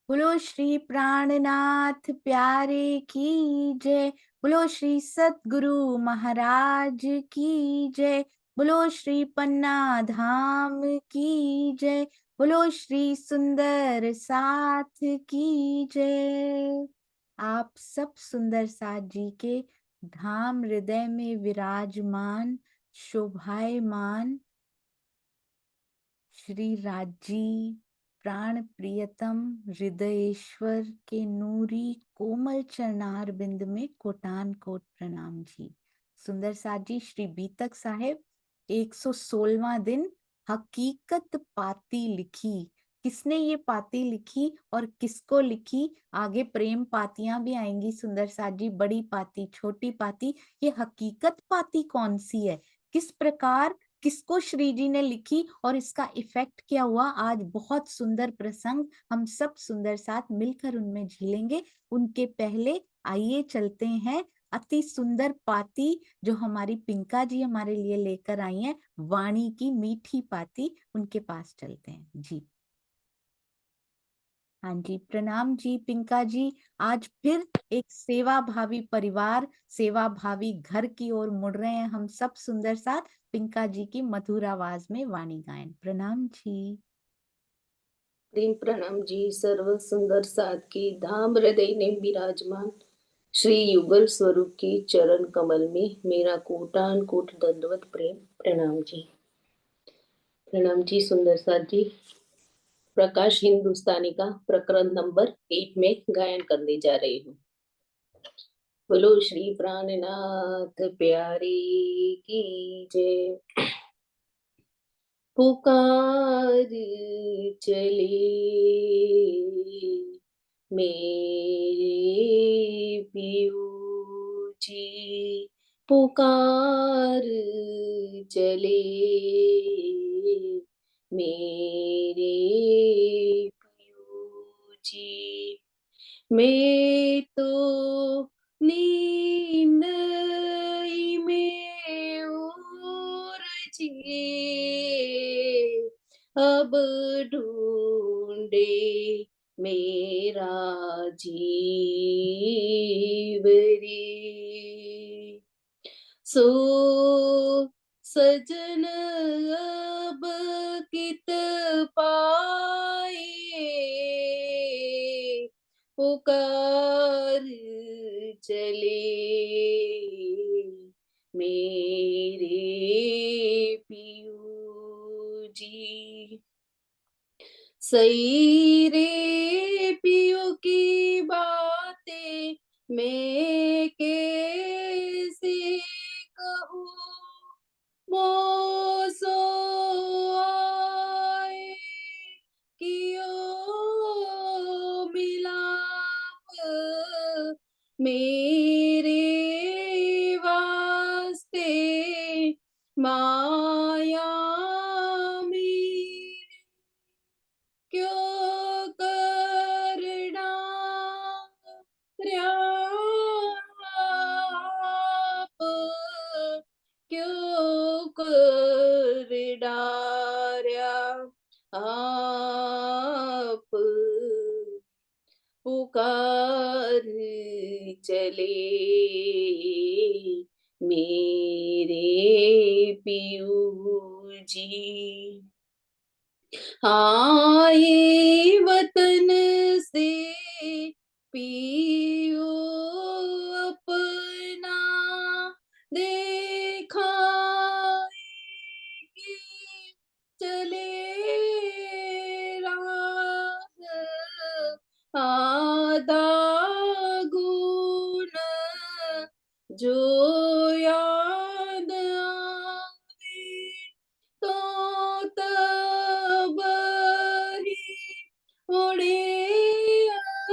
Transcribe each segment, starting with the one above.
बोलो श्री प्राणनाथ प्यारे की जय। बोलो श्री सतगुरु महाराज की जय। बोलो श्री पन्ना धाम की जय। बोलो श्री सुंदर साथ की जय। आप सब सुंदर साथ जी के धाम हृदय में विराजमान शोभायमान श्री राजी प्राण प्रियतम हृदयेश्वर के नूरी कोमल चरणार बिंद में कोटान कोट प्रणाम जी। सुंदर साथ जी श्री बीतक साहेब 116वां दिन हकीकत पाती लिखी। किसने ये पाती लिखी और किसको लिखी? आगे प्रेम पातियां भी आएंगी सुंदर साथ जी, बड़ी पाती छोटी पाती। ये हकीकत पाती कौन सी है, किस प्रकार किसको श्री जी ने लिखी और इसका इफेक्ट क्या हुआ? आज बहुत सुंदर प्रसंग हम सब सुंदर साथ मिलकर उनमें झीलेंगे। उनके पहले आइए चलते हैं अति सुंदर पाती जो हमारी पिंका जी हमारे लिए लेकर आई हैं, वाणी की मीठी पाती, उनके पास चलते हैं जी। हाँ जी, प्रणाम जी पिंका जी। आज फिर एक सेवा भावी परिवार, सेवा भावी घर की ओर मुड़ रहे हैं हम सब सुंदर साथ, पिंका जी की मधुर आवाज में वाणी गायन। प्रणाम जी। प्रेम प्रणाम जी। सर्व सुंदर साथ की धाम हृदय ने विराजमान श्री युगल स्वरूप के चरण कमल में मेरा कोटान कोट दंडवत प्रेम प्रणाम जी। प्रणाम जी सुंदर साथ जी। प्रकाश हिंदुस्तानी का प्रकरण नंबर 8 में गायन करने जा रही हूँ। बोलो श्री प्राणनाथ प्यारे की जय। पुकार चले मेरे पियू जी, पुकार चले मेरे पियू जी। मैं तो नींद ही में उलझी, अब ढूंढे मेरा जीव रे। सो सजन अब कित पाए, पुकार चले मेरे पियू जी। सही रे पियू की बातें मैं कैसे कहूँ, मोसो आए कियो मिलाप मेरे वास्ते माया में क्यों करना आप, क्यों कर डार्या आप, पुकार चले मेरे पियू जी। आए वतन से पियो अपना, देखा कि चले राह, आधा गुण जो याद आवे, तो तब ही उड़े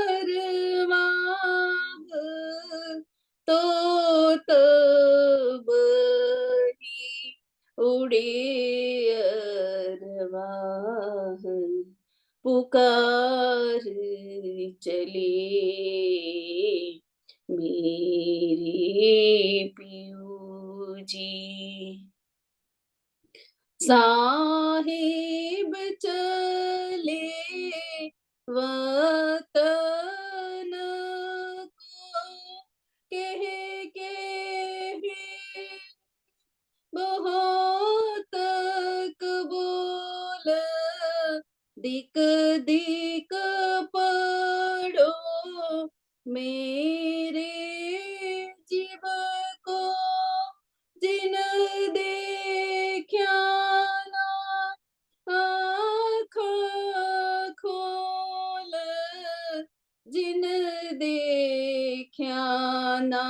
अरमान, तो तब ही उड़े अरमान, पुकार चले मेरे पियू जी। साहिब चले वतन दिक दिक पड़ो मेरे जीव को, जिन देख्या ना आँख खोल, जिन देख्या ना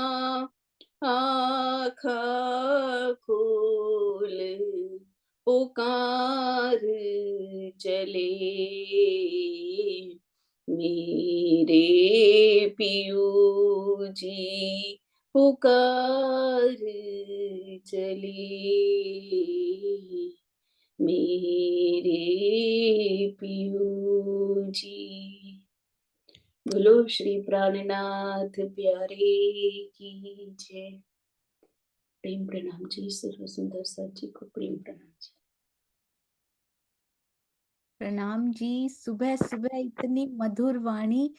आँख खोल, पुकार चले मेरे पियू जी, पुकार चले मेरे पियू जी। बोलो श्री प्राणनाथ प्यारे की जय। प्रेम प्रणाम जी, सर्व सुंदर साथ जी को प्रेम प्रणाम जी। प्रणाम जी। सुबह सुबह इतनी मधुर वाणी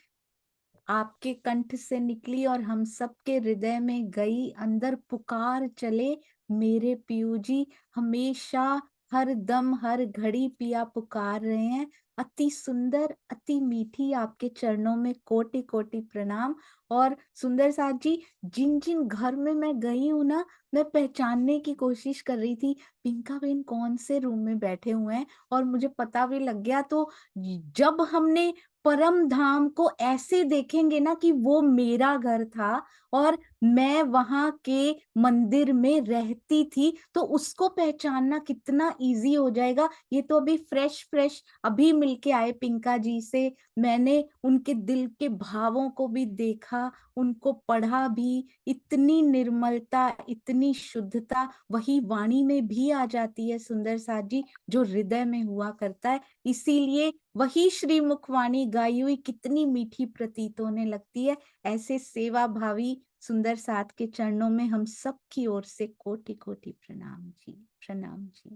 आपके कंठ से निकली और हम सबके हृदय में गई, अंदर पुकार चले मेरे पियू जी। हमेशा, हर दम, हर घड़ी पिया पुकार रहे हैं। अति सुंदर, अति मीठी, आपके चरणों में कोटि कोटि प्रणाम। और सुंदर साथ जी, जिन जिन घर में मैं गई हूं ना, मैं पहचानने की कोशिश कर रही थी पिंका बहन कौन से रूम में बैठे हुए हैं, और मुझे पता भी लग गया। तो जब हमने परम धाम को ऐसे देखेंगे ना कि वो मेरा घर था और मैं वहां के मंदिर में रहती थी, तो उसको पहचानना कितना इजी हो जाएगा। ये तो अभी फ्रेश फ्रेश अभी मिलके आए पिंका जी से, मैंने उनके दिल के भावों को भी देखा, उनको पढ़ा भी। इतनी निर्मलता, इतनी शुद्धता वही वाणी में भी आ जाती है सुंदर साथ जी, जो हृदय में हुआ करता है। इसीलिए वही श्री मुखवाणी गाई हुई कितनी मीठी प्रतीत होने लगती है। ऐसे सेवा भावी सुंदर साथ के चरणों में हम सब की ओर से कोटि कोटि प्रणाम जी, प्रणाम जी।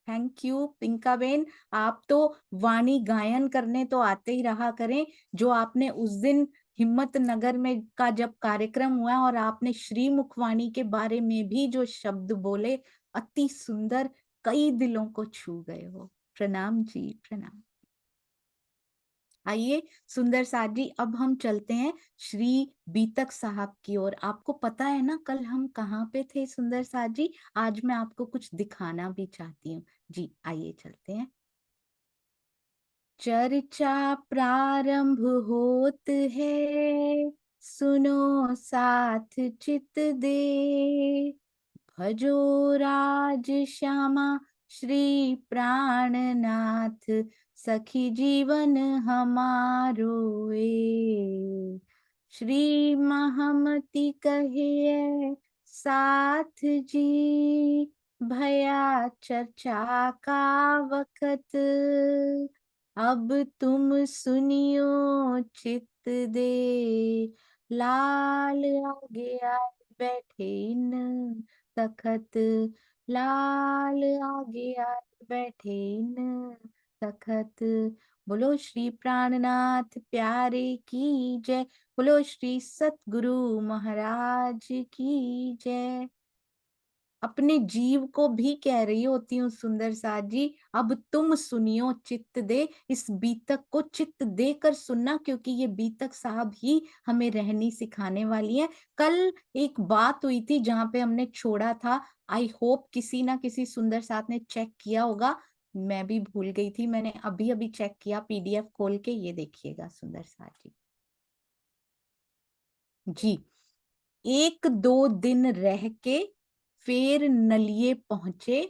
Thank you Pinka Ben. आप तो वाणी गायन करने तो आते ही रहा करें। जो आपने उस दिन हिम्मत नगर में का जब कार्यक्रम हुआ और आपने श्री मुखवाणी के बारे में भी जो शब्द बोले, अति सुंदर, कई दिलों को छू गए हो। प्रणाम जी, प्रणाम। आइए सुंदर साथ जी, अब हम चलते हैं श्री बीतक साहब की ओर। आपको पता है ना कल हम कहाँ पे थे सुंदर साथ जी? आज मैं आपको कुछ दिखाना भी चाहती हूँ जी। आइए चलते हैं। चर्चा प्रारंभ होत है, सुनो साथ चित दे, भजो राज श्यामा श्री प्राणनाथ, सखी जीवन हमारो ए। श्री महमति कहिए साथ जी, भया चर्चा का वक्त, अब तुम सुनियो चित दे, लाल आगे आए बैठे इन तखत, लाल आगे आए बैठे इन तखत। बोलो श्री प्राणनाथ प्यारे की जय, बोलो श्री सतगुरु महाराज की जय। अपने जीव को भी कह रही होती हूँ सुंदर साथ जी, अब तुम सुनियो चित्त दे। इस बीतक को चित्त देकर सुनना, क्योंकि ये बीतक साहब ही हमें रहनी सिखाने वाली है। कल एक बात हुई थी जहां पे हमने छोड़ा था, आई होप किसी ना किसी सुंदर साथ ने चेक किया होगा। मैं भी भूल गई थी, मैंने अभी अभी चेक किया पीडीएफ खोल के। ये देखिएगा सुंदर साथ जी। जी, एक दो दिन रह के फिर नलिये पहुंचे,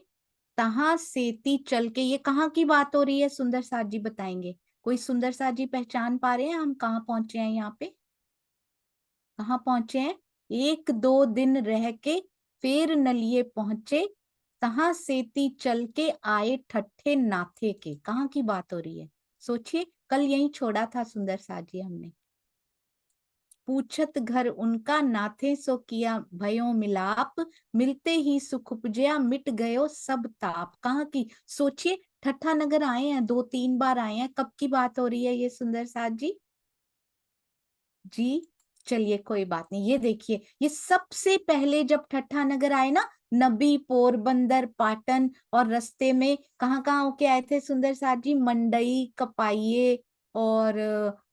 तहां सेती चल के। ये कहाँ की बात हो रही है सुंदर साथ जी बताएंगे? कोई सुंदर साथ जी पहचान पा रहे हैं हम कहाँ पहुंचे हैं? यहाँ पे कहाँ पहुंचे हैं? एक दो दिन रह के फिर नलिये पहुंचे, तहां सेती चल के आए ठट्ठे नाथे के। कहाँ की बात हो रही है? सोचिए, कल यही छोड़ा था सुंदर साथ जी हमने। पूछत घर उनका, नाथे सो किया भयो मिलाप, मिलते ही सुख उपजया मिट गयो सब ताप। कहाँ की? सोचिए, ठट्ठा नगर आए हैं, दो तीन बार आए हैं। कब की बात हो रही है ये सुंदर साथ जी? जी, चलिए कोई बात नहीं, ये देखिए, ये सबसे पहले जब ठट्ठा नगर आए ना, नबी, पोरबंदर, पाटन, और रास्ते में कहाँ कहाँ होके आए थे सुंदर साथ जी? मंडई, कपाइये, और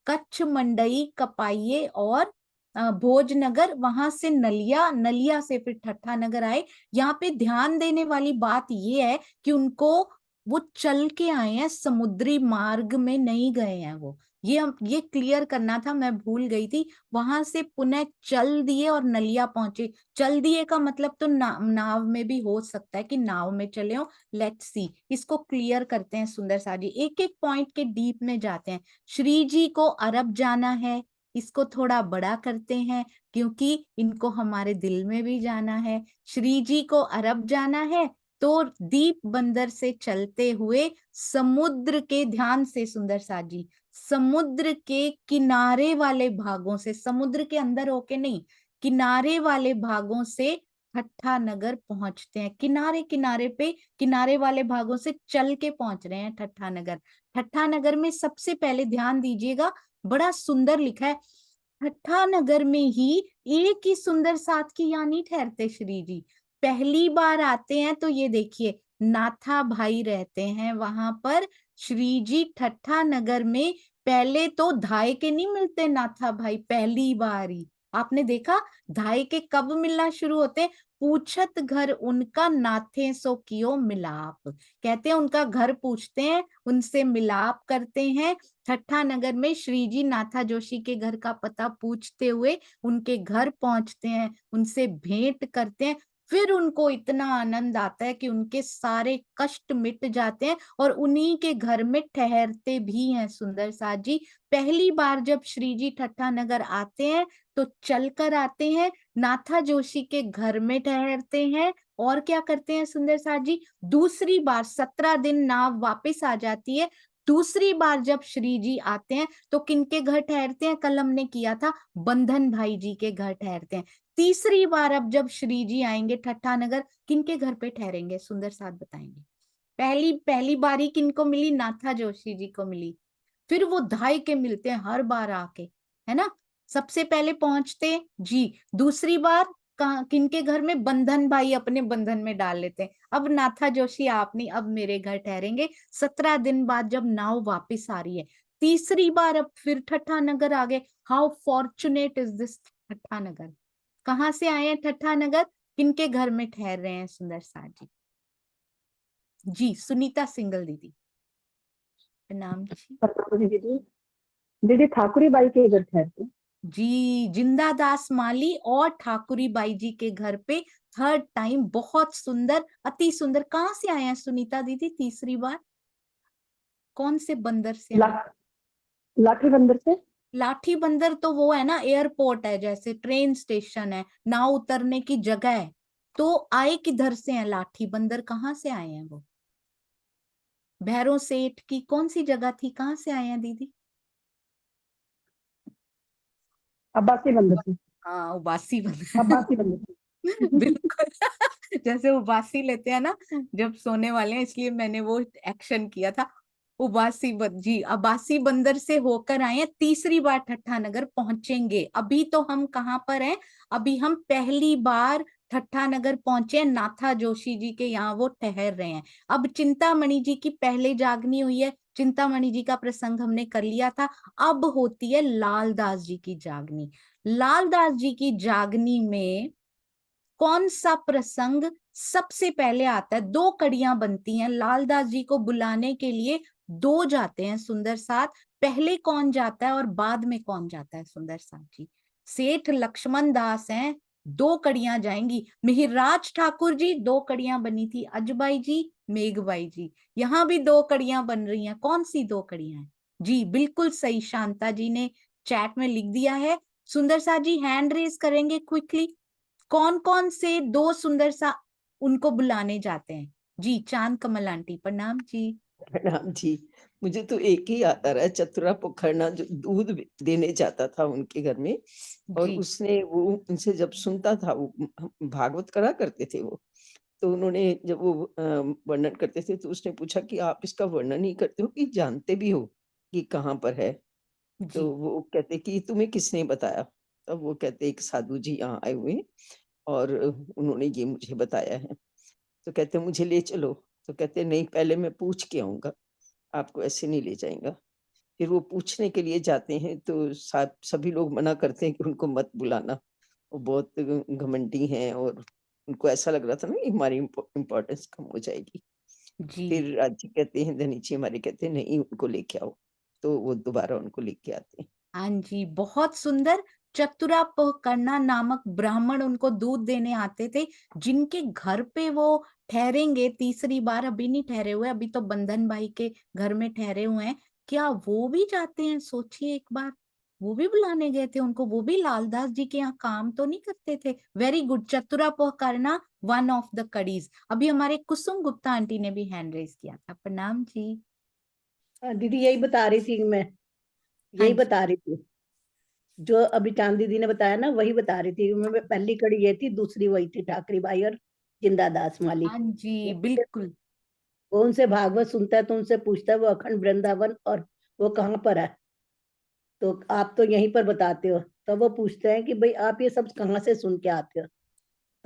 कच्छ, मंडई, कपाइये, और भोजनगर, वहां से नलिया, नलिया से फिर ठट्ठा नगर आए। यहाँ पे ध्यान देने वाली बात ये है कि उनको, वो चल के आए हैं, समुद्री मार्ग में नहीं गए हैं वो। ये क्लियर करना था, मैं भूल गई थी। वहां से पुनः चल दिए और नलिया पहुंचे। चल दिए का मतलब तो नाव में भी हो सकता है कि नाव में चले हो। लेट्स सी, इसको क्लियर करते हैं सुंदर सा जी, एक एक पॉइंट के डीप में जाते हैं। श्री जी को अरब जाना है, इसको थोड़ा बड़ा करते हैं क्योंकि इनको हमारे दिल में भी जाना है। श्री जी को अरब जाना है, तो दीप बंदर से चलते हुए समुद्र के, ध्यान से सुंदर सा जी, समुद्र के किनारे वाले भागों से, समुद्र के अंदर होके नहीं, किनारे वाले भागों से ठट्ठा नगर पहुंचते हैं। किनारे किनारे पे, किनारे वाले भागों से चल के पहुंच रहे हैं ठट्ठा नगर। ठट्ठा नगर में सबसे पहले ध्यान दीजिएगा, बड़ा सुंदर लिखा है, ठट्ठा नगर में ही एक ही सुंदर साथ की यानी ठहरते श्री जी। पहली बार आते हैं तो ये देखिए, नाथा भाई रहते हैं वहां पर। श्री जी ठट्ठा नगर में पहले तो धाय के नहीं मिलते नाथा भाई, पहली बार ही। आपने देखा धाय के कब मिलना शुरू होते हैं? पूछत घर उनका नाथे सो कियो मिलाप, कहते हैं उनका घर पूछते हैं, उनसे मिलाप करते हैं। ठट्ठा नगर में श्री जी नाथा जोशी के घर का पता पूछते हुए उनके घर पहुंचते हैं, उनसे भेंट करते हैं। फिर उनको इतना आनंद आता है कि उनके सारे कष्ट मिट जाते हैं और उन्हीं के घर में ठहरते भी हैं सुंदर साथ जी। पहली बार जब श्री जी ठट्ठा नगर आते हैं तो चलकर आते हैं, नाथा जोशी के घर में ठहरते हैं, और क्या करते हैं सुंदर साथ जी? दूसरी बार 17 दिन नाव वापस आ जाती है। दूसरी बार जब श्री जी आते हैं तो किनके घर ठहरते हैं? कल हमने किया था, बंधन भाई जी के घर ठहरते हैं। तीसरी बार अब जब श्री जी आएंगे ठट्ठा नगर, किनके घर पे ठहरेंगे? सुंदर साथ बताएंगे। पहली पहली बारी किनको मिली? नाथा जोशी जी को मिली। फिर वो धाई के मिलते हैं हर बार आके, है ना? सबसे पहले पहुंचते जी, दूसरी बार कहा किनके घर में? बंधन भाई अपने बंधन में डाल लेते हैं। अब नाथा जोशी आप नहीं, अब मेरे घर ठहरेंगे। 17 दिन बाद जब नाव वापिस आ रही है, तीसरी बार अब फिर ठट्ठा नगर आ गए। हाउ फॉर्चुनेट इज दिस ठट्ठा नगर। कहाँ से आए हैं ठट्ठा नगर? किनके घर में ठहर रहे हैं सुंदर साथ जी? जी, सुनीता सिंगल दीदी, प्रणाम जी। प्रणाम दीदी। दीदी ठाकुरी बाई के घर ठहरते। जी, जिंदा दास माली और ठाकुरी बाई जी के घर पे थर्ड टाइम, बहुत सुंदर, अति सुंदर। कहाँ से आए हैं सुनीता दीदी तीसरी बार? कौन से बंदर से ला, आए? लाठी बंदर से। लाठी बंदर तो वो है ना, एयरपोर्ट है, जैसे ट्रेन स्टेशन है, नाव उतरने की जगह है। तो आए किधर से हैं लाठी बंदर? कहाँ से आए हैं वो? भैरव सेठ की कौन सी जगह थी, कहाँ से आए हैं दीदी? अब्बासी बंदर से। हाँ, उबासी बंदर। अब्बासी बंदर से। बिल्कुल। जैसे उबासी लेते हैं ना जब सोने वाले हैं, इसलिए मैंने वो एक्शन किया था। जी, अबासी बंदर से होकर आए हैं, तीसरी बार ठट्ठा नगर पहुंचेंगे। अभी तो हम कहाँ पर हैं? अभी हम पहली बार ठट्ठा नगर पहुंचे हैं, नाथा जोशी जी के यहाँ वो ठहर रहे हैं। अब चिंतामणि जी की पहले जागनी हुई है, चिंतामणि जी का प्रसंग हमने कर लिया था। अब होती है लालदास जी की जागनी। लालदास जी की जागनी में कौन सा प्रसंग सबसे पहले आता है? दो कड़ियां बनती हैं लालदास जी को बुलाने के लिए, दो जाते हैं सुंदर साथ। पहले कौन जाता है और बाद में कौन जाता है सुंदर साथ जी? सेठ लक्ष्मण दास हैं, दो कड़ियां जाएंगी। मिहिरराज ठाकुर जी, दो कड़ियां बनी थी, अजबाई जी, मेघबाई जी। यहाँ भी दो कड़ियां बन रही हैं, कौन सी दो कड़ियां हैं? जी बिल्कुल सही, शांता जी ने चैट में लिख दिया है। सुंदर साथ जी हैंड रेज करेंगे क्विकली, कौन कौन से दो सुंदर सा उनको बुलाने जाते हैं? जी, चांद कमल आंटी, प्रणाम जी। प्रणाम जी। मुझे तो एक ही याद आ रहा है, चतुरा पोखरना जो दूध देने जाता था उनके घर में, और जी उसने वो उनसे जब सुनता था, वो भागवत करा करते थे वो, तो उन्होंने जब वो वर्णन करते थे तो उसने पूछा कि आप इसका वर्णन ही करते हो कि जानते भी हो कि कहाँ पर है? तो जी वो कहते कि तुम्हें किसने बताया? तब वो कहते एक साधु जी यहाँ आए हुए हैं और उन्होंने ये मुझे बताया है। तो कहते मुझे ले चलो, तो कहते नहीं पहले मैं पूछ के आऊँगा, आपको ऐसे नहीं ले जाएँगा। फिर वो पूछने के लिए जाते हैं तो सभी लोग मना करते हैं कि उनको मत बुलाना। वो बहुत घमंडी हैं और उनको ऐसा लग रहा था ना कि हमारी इम्पोर्टेंस कम हो जाएगी। जी फिर राज जी कहते हैं, धनी जी हमारे कहते हैं नहीं उनको लेके आओ, तो वो दोबारा उनको लेके आते हैं। हाँ जी, बहुत सुंदर। चतुरापकर्णा नामक ब्राह्मण उनको दूध देने आते थे, जिनके घर पे वो ठहरेंगे तीसरी बार, अभी नहीं ठहरे हुए, अभी तो बंधन भाई के घर में ठहरे हुए हैं। क्या वो भी जाते हैं? सोचिए एक बार, वो भी बुलाने गए थे उनको, वो भी लालदास जी के यहाँ काम तो नहीं करते थे। वेरी गुड, चतुरापकर्णा वन ऑफ द कड़ीज। अभी हमारे कुसुम गुप्ता आंटी ने भी हैंड रेज किया था। प्रणाम जी। दीदी यही बता रही थी मैं, हाँ यही जी, बता रही थी जो अभी चांद दीदी ने बताया ना, वही बता रही थी मैं। पहली कड़ी ये थी, दूसरी वही थी ठाकरी बाई और जिंदा दास माली। हाँ जी, वो बिल्कुल। वो उनसे भागवत सुनता है तो उनसे पूछता है वो अखंड वृंदावन और वो कहाँ पर है, तो आप तो यहीं पर बताते हो। तब वो पूछते हैं कि भाई आप ये सब कहाँ से सुन के आते हो।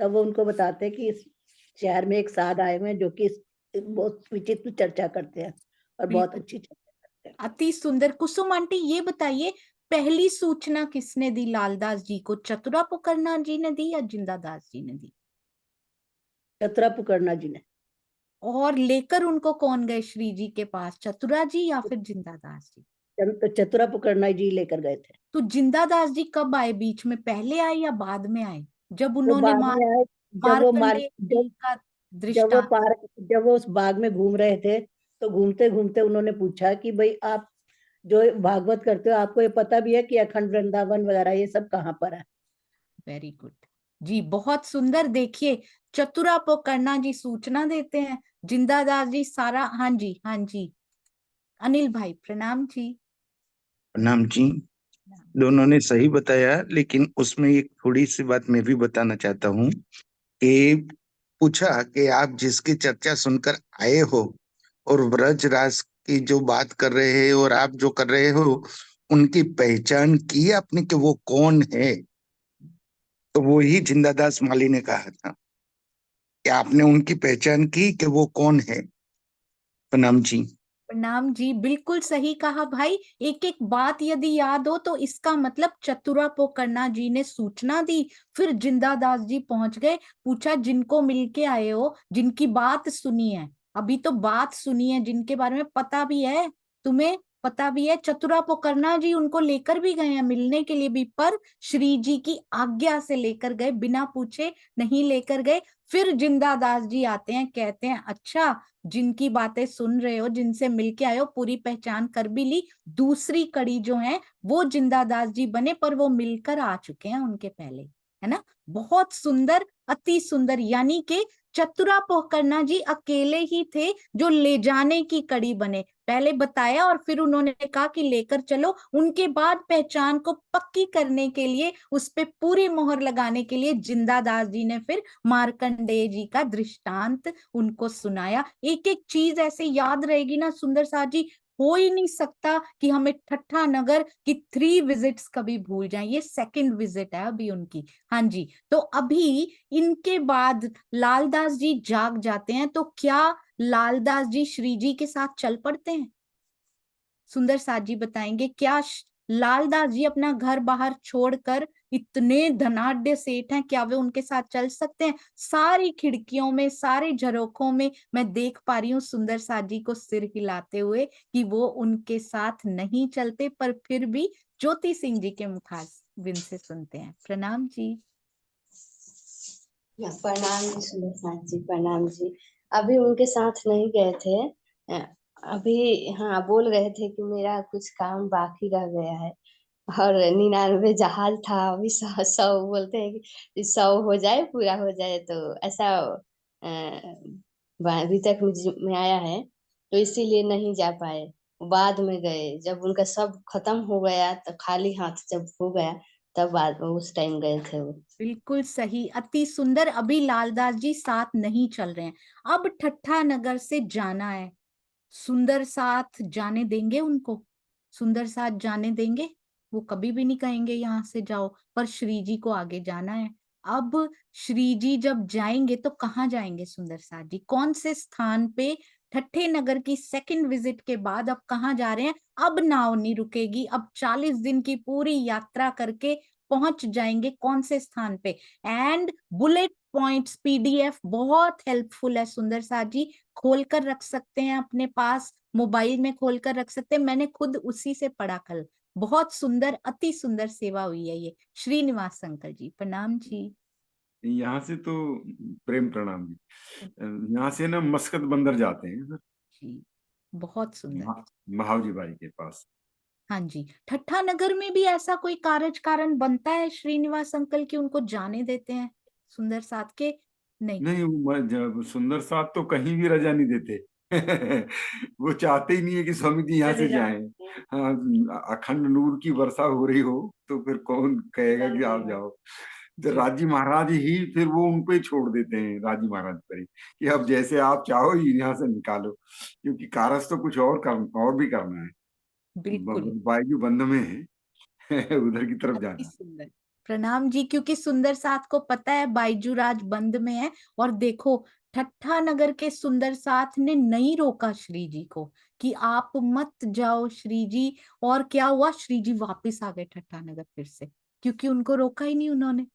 तब वो उनको बताते हैं कि इस शहर में एक साध आए हुए हैं जो कि बहुत विचित्र चर्चा करते हैं और बहुत बिल्कुल, अच्छी चर्चा करते हैं। अति सुंदर। कुसुम आंटी ये बताइए, पहली सूचना किसने दी लालदास जी को? चतुरापकर्णा जी ने दी या जिंदादास जी ने दी? चतुरा पुकरना जी ने। और लेकर उनको कौन गए श्री जी के पास, चतुरा जी या फिर जिंदादास जी? चतुरा पुकरना जी लेकर गए थे। तो जिंदादास जी कब आए बीच में, पहले आए या बाद में आए? जब वो उन्होंने बाद में आए, जब वो मार मार्कंडेय जी का जब वो दृष्टांत। पार्क जब वो उस बाग में घूम रहे थे, तो घूमते घूमते उन्होंने पूछा कि भाई आप जो भागवत करते हो, आपको ये पता भी है कि अखंड वृंदावन वगैरह ये सब कहाँ पर है। वेरी गुड जी, बहुत सुंदर। देखिए, चतुरापकर्णा जी सूचना देते हैं, जिंदादास जी सारा। हाँ जी, हाँ जी, अनिल भाई प्रणाम जी। प्रणाम जी। दोनों ने सही बताया, लेकिन उसमें एक थोड़ी सी बात मैं भी बताना चाहता हूँ कि पूछा कि आप जिसकी चर्चा सुनकर आए हो और ब्रज रास की जो बात कर रहे हैं और आप जो कर रहे हो, उनकी पहचान की आपने कि वो कौन है? तो वो ही जिंदादास माली ने कहा था कि आपने उनकी पहचान की कि वो कौन है। प्रणाम जी। प्रणाम जी, बिल्कुल सही कहा भाई। एक एक बात यदि याद हो तो इसका मतलब चतुरापकर्णा जी ने सूचना दी, फिर जिंदादास जी पहुंच गए, पूछा जिनको मिलके आए हो, जिनकी बात सुनी है, अभी तो बात सुनी है, जिनके बारे में पता भी है, तुम्हें पता भी है। चतुरापकर्णा जी उनको लेकर भी गए हैं मिलने के लिए भी, पर श्री जी की आज्ञा से लेकर गए, बिना पूछे नहीं लेकर गए। फिर जिंदादास जी आते हैं, कहते हैं अच्छा, जिनकी बातें सुन रहे हो, जिनसे मिलके आए हो, पूरी पहचान कर भी ली। दूसरी कड़ी जो है वो जिंदादास जी बने, पर वो मिलकर आ चुके हैं उनके पहले, है ना। बहुत सुंदर, अति सुंदर। यानी कि चतुरापकर्णा जी अकेले ही थे जो ले जाने की कड़ी बने। पहले बताया और फिर उन्होंने कहा कि लेकर चलो। उनके बाद पहचान को पक्की करने के लिए, उस पे पूरी मोहर लगाने के लिए जिंदादास जी ने फिर मार्कंडेय जी का दृष्टांत उनको सुनाया। एक एक चीज ऐसे याद रहेगी ना सुंदर सा जी, हो ही नहीं सकता कि हमें ठट्ठा नगर की 3 विजिट्स कभी भूल जाएं। ये सेकंड विजिट है अभी उनकी। हाँ जी, तो अभी इनके बाद लालदास जी जाग जाते हैं, तो क्या लालदास जी श्री जी के साथ चल पड़ते हैं? सुंदर साथ जी बताएंगे, क्या लालदास जी अपना घर बाहर छोड़कर, इतने धनाढ्य सेठ हैं, क्या वे उनके साथ चल सकते हैं? सारी खिड़कियों में, सारे झरोखों में मैं देख पा रही हूँ सुंदर साथ जी को सिर हिलाते हुए कि वो उनके साथ नहीं चलते, पर फिर भी ज्योति सिंह जी के मुखारबिंद से सुनते हैं। प्रणाम जी। प्रणाम जी सुंदर साथ जी, प्रणाम जी। अभी उनके साथ नहीं गए थे। अभी हाँ बोल रहे थे कि मेरा कुछ काम बाकी रह गया है और 99 जहाज था, अभी 100 बोलते हैं कि 100 हो जाए, पूरा हो जाए, तो ऐसा अभी तक में आया है, तो इसीलिए नहीं जा पाए। बाद में गए जब उनका सब खत्म हो गया, तो खाली हाथ जब हो गया, तब बाद उस टाइम गए थे वो। बिल्कुल सही, अति सुंदर। अभी लालदास जी साथ नहीं चल रहे हैं, अब ठट्ठा नगर से जाना है। सुंदर साथ जाने देंगे उनको? सुंदर साथ जाने देंगे? वो कभी भी नहीं कहेंगे यहाँ से जाओ, पर श्री जी को आगे जाना है। अब श्री जी जब जाएंगे तो कहाँ जाएंगे सुंदर साथ जी, कौन से स्थान पे? ठट्ठे नगर की सेकंड विजिट के बाद अब कहाँ जा रहे हैं? अब नाव नहीं रुकेगी, अब 40 दिन की पूरी यात्रा करके पहुंच जाएंगे कौन से स्थान पे? एंड बुलेट पॉइंट्स पीडीएफ बहुत हेल्पफुल है सुंदर साथ जी, खोल कर रख सकते हैं अपने पास, मोबाइल में खोल कर रख सकते हैं। मैंने खुद उसी से पढ़ा कल, बहुत सुंदर, अति सुंदर सेवा हुई है ये। श्रीनिवास अंकल जी प्रणाम जी। यहाँ से तो प्रेम प्रणाम जी। यहाँ से ना मस्कत बंदर जाते हैं सर, जी बहुत सुंदर। महावजी बाई के पास। हाँ जी, ठट्ठा नगर में भी ऐसा कोई कारज कारण बनता है श्रीनिवास अंकल की उनको जाने देते हैं सुंदर साथ के? नहीं, नहीं, जब सुंदर साथ तो कहीं भी रजा नहीं देते। वो चाहते ही नहीं है कि स्वामी जी यहाँ से जाएं। हाँ, अखंड नूर की वर्षा हो रही हो तो फिर कौन कहेगा कि आप जाओ। तो जी राजी महाराज ही फिर वो उनको ही छोड़ देते हैं, राजी महाराज पर ही, कि अब जैसे आप चाहो यहाँ से निकालो, क्योंकि कारज तो कुछ और भी करना है। बिल्कुल, बाई बंद में है उधर की तरफ अति जाना। सुंदर। प्रणाम जी, क्योंकि सुंदर साथ को पता है बाईजूराज बंद में है, और देखो ठट्ठा नगर के सुंदर साथ ने नहीं रोका श्री जी को कि आप मत जाओ श्री जी, और क्या हुआ, श्री जी वापिस आ गए ठट्ठा नगर फिर से, क्योंकि उनको रोका ही नहीं उन्होंने।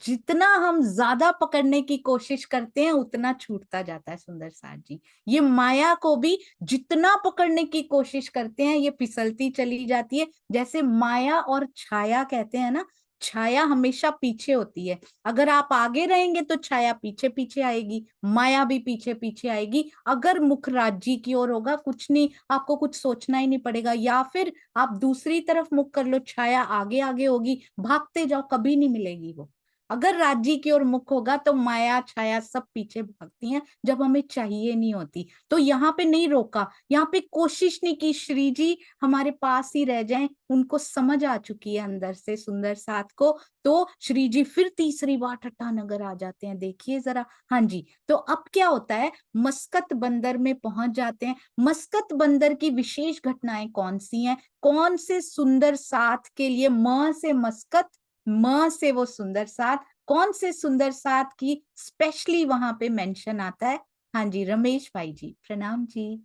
जितना हम ज्यादा पकड़ने की कोशिश करते हैं उतना छूटता जाता है सुंदर साथ जी। ये माया को भी जितना पकड़ने की कोशिश करते हैं ये फिसलती चली जाती है। जैसे माया और छाया कहते हैं ना, छाया हमेशा पीछे होती है, अगर आप आगे रहेंगे तो छाया पीछे पीछे आएगी, माया भी पीछे पीछे आएगी। अगर मुख राज्य की ओर होगा, कुछ नहीं, आपको कुछ सोचना ही नहीं पड़ेगा, या फिर आप दूसरी तरफ मुख कर लो, छाया आगे आगे होगी, भागते जाओ, कभी नहीं मिलेगी वो। अगर राज्य की ओर मुख होगा तो माया छाया सब पीछे भागती हैं जब हमें चाहिए नहीं होती। तो यहाँ पे नहीं रोका, यहाँ पे कोशिश नहीं की श्री जी हमारे पास ही रह जाएं, उनको समझ आ चुकी है अंदर से सुंदर साथ को। तो श्री जी फिर तीसरी बार ठट्ठा नगर आ जाते हैं, देखिए जरा। हाँ जी, तो अब क्या होता है, मस्कत बंदर में पहुंच जाते हैं। मस्कत बंदर की विशेष घटनाएं कौन सी हैं, कौन से सुंदर साथ के लिए म से मस्कत, म से वो सुंदर साथ, कौन से सुंदर साथ की स्पेशली वहां पे मेंशन आता है? हाँ जी, रमेश भाई जी प्रणाम जी।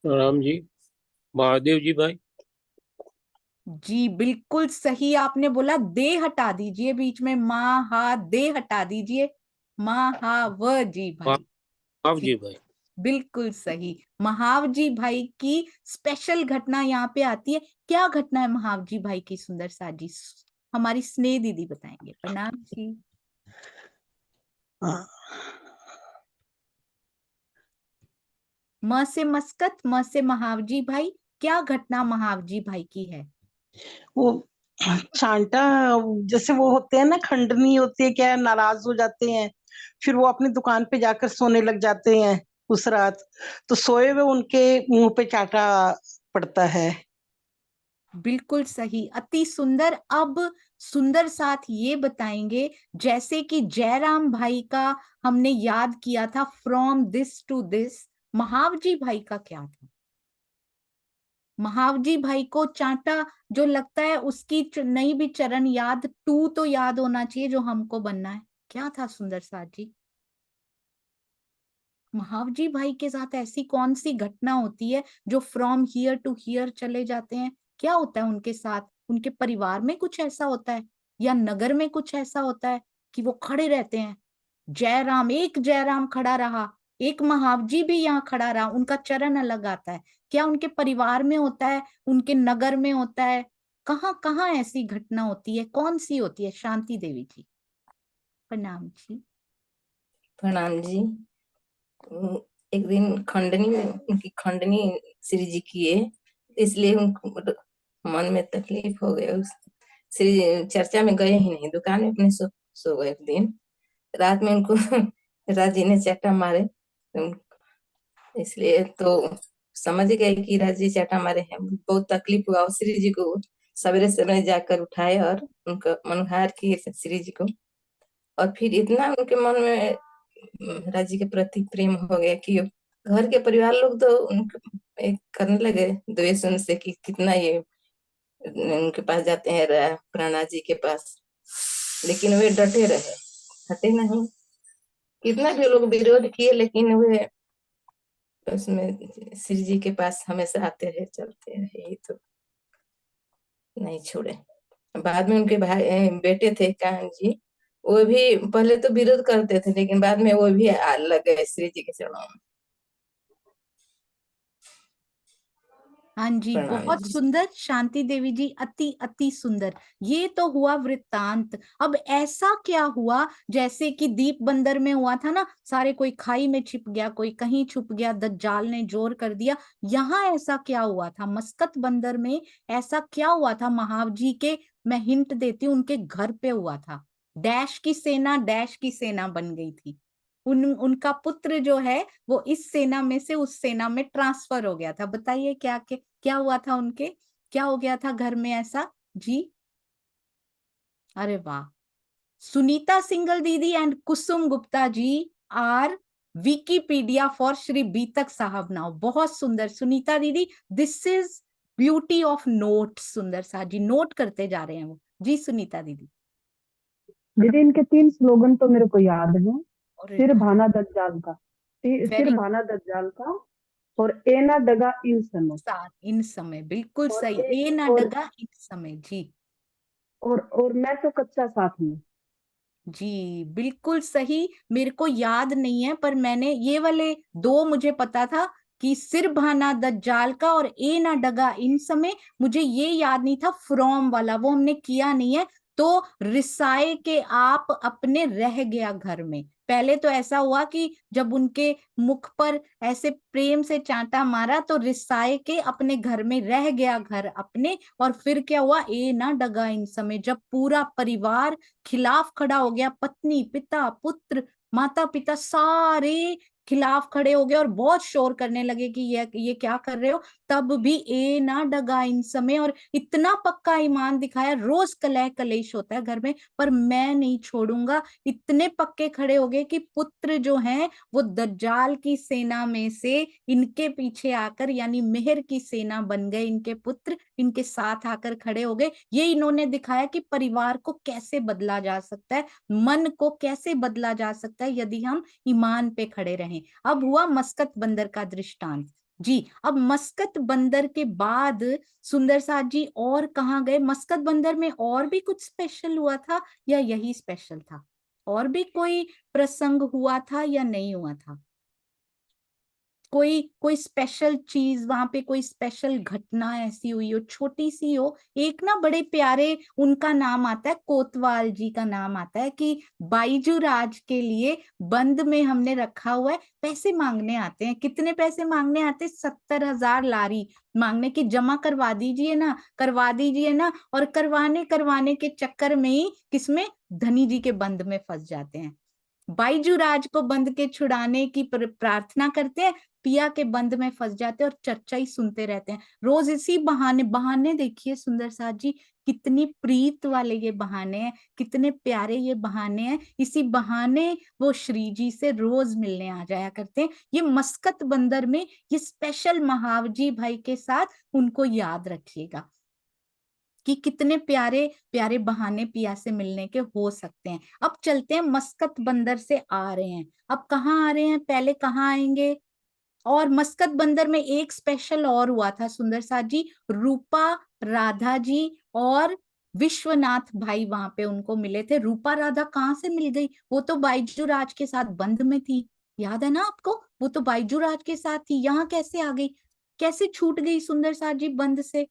प्रणाम जी। महादेव जी भाई। जी बिल्कुल सही आपने बोला, दे हटा दीजिए बीच में, महा दे हटा दीजिए, महाव जी भाई। महाव जी जी भाई। बिल्कुल सही, महाव जी भाई की स्पेशल घटना यहाँ पे आती है। क्या घटना है महाव जी भाई की सुंदर साथ जी, हमारी स्नेह दीदी बताएंगे। प्रणाम जी। हाँ, म से मस्कत, म से महावजी भाई, क्या घटना महावजी भाई की है? वो चांटा, जैसे वो होते हैं ना, खंडनी होती है क्या, नाराज हो जाते हैं, फिर वो अपनी दुकान पे जाकर सोने लग जाते हैं उस रात, तो सोए हुए उनके मुंह पे चांटा पड़ता है। बिल्कुल सही, अति सुंदर। अब सुंदर साथ ये बताएंगे, जैसे कि जयराम भाई का हमने याद किया था, फ्रॉम दिस टू दिस, महावजी भाई का क्या था? महावजी भाई को चांटा जो लगता है, उसकी नहीं भी चरण याद, टू तो याद होना चाहिए जो हमको बनना है। क्या था सुंदर साथ जी? महावजी भाई के साथ ऐसी कौन सी घटना होती है जो फ्रॉम हियर टू हियर चले जाते हैं? क्या होता है उनके साथ? उनके परिवार में कुछ ऐसा होता है, या नगर में कुछ ऐसा होता है कि वो खड़े रहते हैं? जयराम, एक जयराम खड़ा रहा, एक महावजी भी यहाँ खड़ा रहा, उनका चरण अलग आता है। क्या उनके परिवार में होता है, उनके नगर में होता है? कहाँ कहाँ ऐसी घटना होती है, कौन सी होती है? शांति देवी जी प्रणाम जी। प्रणाम जी। एक दिन खंडनी में उनकी खंडनी श्री जी किए, इसलिए उनको मन में तकलीफ हो गया। श्री चर्चा में गए ही नहीं, दुकान में अपने सो गए। एक दिन रात में उनको राजी ने चाटा मारे, इसलिए तो समझ गए कि राजी चाटा मारे हैं। बहुत तकलीफ हुआ, और श्री जी को सवेरे सवेरे जाकर उठाए और उनका मनोहार किए श्री जी को। और फिर इतना उनके मन में राजी के प्रति प्रेम हो गया कि घर के परिवार लोग तो उनको करने लगे द्वेष उनसे कि कितना ये उनके पास जाते हैं प्राणा जी के पास, लेकिन वे डटे रहे, हटे नहीं। कितना भी लोग विरोध किए लेकिन वे उसमें श्री जी के पास हमेशा आते रहे, चलते रहे, यही तो नहीं छोड़े। बाद में उनके भाई बेटे थे कान्ह जी, वो भी पहले तो विरोध करते थे लेकिन बाद में वो भी लग गए श्री जी के चरणों में। हाँ जी, प्रणाम बहुत जी। सुंदर शांति देवी जी, अति अति सुंदर। ये तो हुआ वृत्तांत। अब ऐसा क्या हुआ जैसे कि दीप बंदर में हुआ था ना, सारे कोई खाई में छिप गया, कोई कहीं छुप गया, दज्जाल ने जोर कर दिया। यहाँ ऐसा क्या हुआ था मस्कत बंदर में? ऐसा क्या हुआ था महाव जी के? मैं हिंट देती हूँ, उनके घर पे हुआ था। डैश की सेना बन गई थी। उनका पुत्र जो है वो इस सेना में से उस सेना में ट्रांसफर हो गया था। बताइए क्या हुआ था उनके, क्या हो गया था घर में ऐसा जी? अरे वाह, सुनीता सिंगल दीदी and Kusum Gupta ji are Wikipedia for Shri बीतक साहब नाउ। बहुत सुंदर सुनीता दीदी, this is beauty of note. सुंदर सा जी नोट करते जा रहे हैं वो जी। सुनीता दीदी दीदी इनके 3 स्लोगन तो मेरे को याद है। और सिर भाना दज्जाल का, सिर वेरी भाना दज्जाल का, और ए ना डगा इन समय, इन समय, बिल्कुल और सही, ए ना और डगा इन समय जी। और मैं तो कच्चा साथ में। जी बिल्कुल सही। मेरे को याद नहीं है पर मैंने ये वाले 2 मुझे पता था कि सिर भाना दज्जाल का और ए ना डगा इन समय। मुझे ये याद नहीं था फ्रॉम वाला, वो हमने किया नहीं है। तो रिसाए के आप अपने रह गया घर में। पहले तो ऐसा हुआ कि जब उनके मुख पर ऐसे प्रेम से चांटा मारा तो रिसाए के अपने घर में रह गया घर अपने। और फिर क्या हुआ, ए ना डगा इन समय, जब पूरा परिवार खिलाफ खड़ा हो गया, पत्नी पिता पुत्र माता पिता सारे खिलाफ खड़े हो गए और बहुत शोर करने लगे कि ये क्या कर रहे हो। तब भी ए ना डगा इन समय, और इतना पक्का ईमान दिखाया। रोज कलह कलेश होता है घर में पर मैं नहीं छोड़ूंगा। इतने पक्के खड़े हो गए कि पुत्र जो हैं वो दज्जाल की सेना में से इनके पीछे आकर, यानी मेहर की सेना बन गए इनके पुत्र, इनके साथ आकर खड़े हो गए। ये इन्होंने दिखाया कि परिवार को कैसे बदला जा सकता है, मन को कैसे बदला जा सकता है यदि हम ईमान पे खड़े रहें। अब हुआ मस्कत बंदर का दृष्टांत जी। अब मस्कत बंदर के बाद सुंदर साथ जी और कहाँ गए? मस्कत बंदर में और भी कुछ स्पेशल हुआ था या यही स्पेशल था? और भी कोई प्रसंग हुआ था या नहीं हुआ था? कोई स्पेशल चीज वहां पे, कोई स्पेशल घटना ऐसी हुई हो, छोटी सी हो? एक ना बड़े प्यारे उनका नाम आता है, कोतवाल जी का नाम आता है कि बाईजू राज के लिए बंद में हमने रखा हुआ है, पैसे मांगने आते हैं। कितने पैसे मांगने आते? 70,000 लारी मांगने की, जमा करवा दीजिए ना, करवा दीजिए ना। और करवाने के चक्कर में ही किसमें, धनी जी के बंद में फंस जाते हैं। बाईजू राज को बंद के छुड़ाने की प्रार्थना करते हैं, पिया के बंद में फंस जाते हैं और चर्चा ही सुनते रहते हैं रोज इसी बहाने। देखिए सुंदर साथ जी, कितनी प्रीत वाले ये बहाने हैं, कितने प्यारे ये बहाने हैं। इसी बहाने वो श्री जी से रोज मिलने आ जाया करते हैं। ये मस्कत बंदर में ये स्पेशल महावजी भाई के साथ उनको याद रखिएगा कि कितने प्यारे प्यारे बहाने पिया से मिलने के हो सकते हैं। अब चलते हैं, मस्कत बंदर से आ रहे हैं, अब कहाँ आ रहे हैं, पहले कहाँ आएंगे? और मस्कत बंदर में एक स्पेशल और हुआ था सुंदर साथ जी, रूपा राधा जी और विश्वनाथ भाई वहां पे उनको मिले थे। रूपा राधा कहाँ से मिल गई? वो तो बाईजू राज के साथ बंद में थी, याद है ना आपको? वो तो बाईजू राज के साथ थी, यहाँ कैसे आ गई, कैसे छूट गई सुंदर साथ जी बंद से?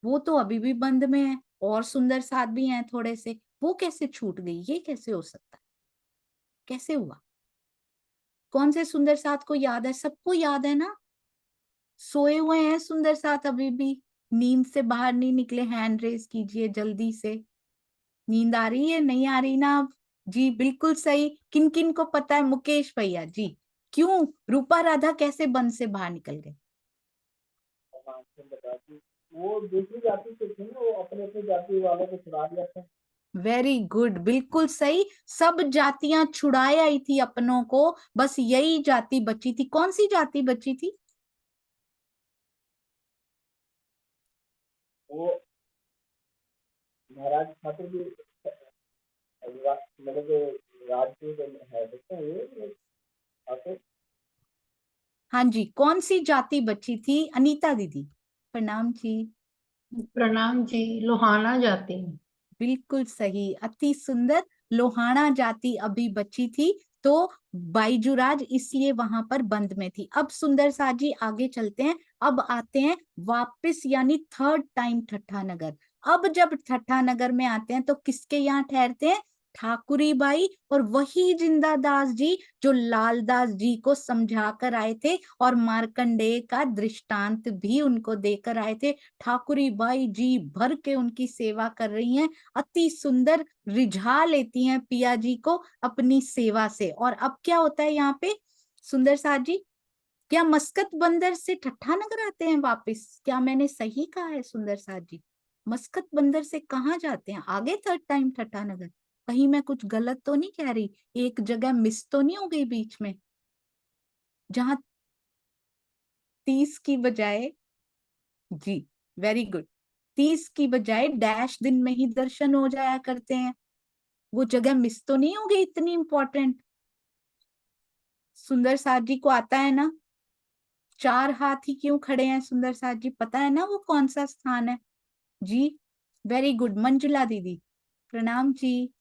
वो तो अभी भी बंद में है और सुंदर साथ भी हैं थोड़े से, वो कैसे छूट गई? ये कैसे हो सकता है, कैसे हुआ? कौन से सुंदर साथ को याद है? सबको याद है ना? सोए हुए हैं सुंदर साथ अभी भी, नींद से बाहर नहीं निकले? हैंड रेस कीजिए जल्दी से। नींद आ रही है, नहीं आ रही ना अब? जी बिल्कुल सही। किन किन को पता है? मुकेश भैया जी, क्यों रूपा राधा कैसे बंद से बाहर निकल गए? वो दूसरी जाति से थे ना, वो अपने अपने जाति वालों को छुड़ा दिया था। वेरी गुड, बिल्कुल सही। सब जातियां छुड़ाए आई थी अपनों को, बस यही जाति बची थी। कौन सी जाति बची थी? वो महाराज ठाकुर जी मतलब जो राजपूत है देखते हैं ये ठाकुर। हाँ जी, कौन सी जाति बची थी? अनीता दीदी प्रणाम जी। प्रणाम जी, लोहाना जाति। बिल्कुल सही, अति सुंदर। लोहाना जाति अभी बची थी, तो बाईजूराज इसलिए वहां पर बंद में थी। अब सुंदर सा जी आगे चलते हैं। अब आते हैं वापस, यानी थर्ड टाइम ठट्ठा नगर। अब जब ठट्ठा नगर में आते हैं तो किसके यहाँ ठहरते हैं? ठाकुरी बाई और वही जिंदादास जी जो लालदास जी को समझा कर आए थे और मार्कंडेय का दृष्टांत भी उनको देकर आए थे। ठाकुरी बाई जी भर के उनकी सेवा कर रही हैं, अति सुंदर रिझा लेती हैं पिया जी को अपनी सेवा से। और अब क्या होता है यहाँ पे सुंदर साथ जी? क्या मस्कत बंदर से ठट्ठा नगर आते हैं वापस? क्या मैंने सही कहा है सुंदर साथ जी? मस्कत बंदर से कहाँ जाते हैं आगे थर्ड टाइम ठट्ठा नगर? कहीं मैं कुछ गलत तो नहीं कह रही? एक जगह मिस तो नहीं हो गई बीच में, जहां 30 की बजाय, जी वेरी गुड, 30 की बजाय डैश दिन में ही दर्शन हो जाया करते हैं? वो जगह मिस तो नहीं हो गई इतनी इंपॉर्टेंट? सुंदर साथ जी को आता है ना? 4 हाथी क्यों खड़े हैं सुंदर साथ जी, पता है ना वो कौन सा स्थान है? जी वेरी गुड। मंजुला दीदी प्रणाम जी।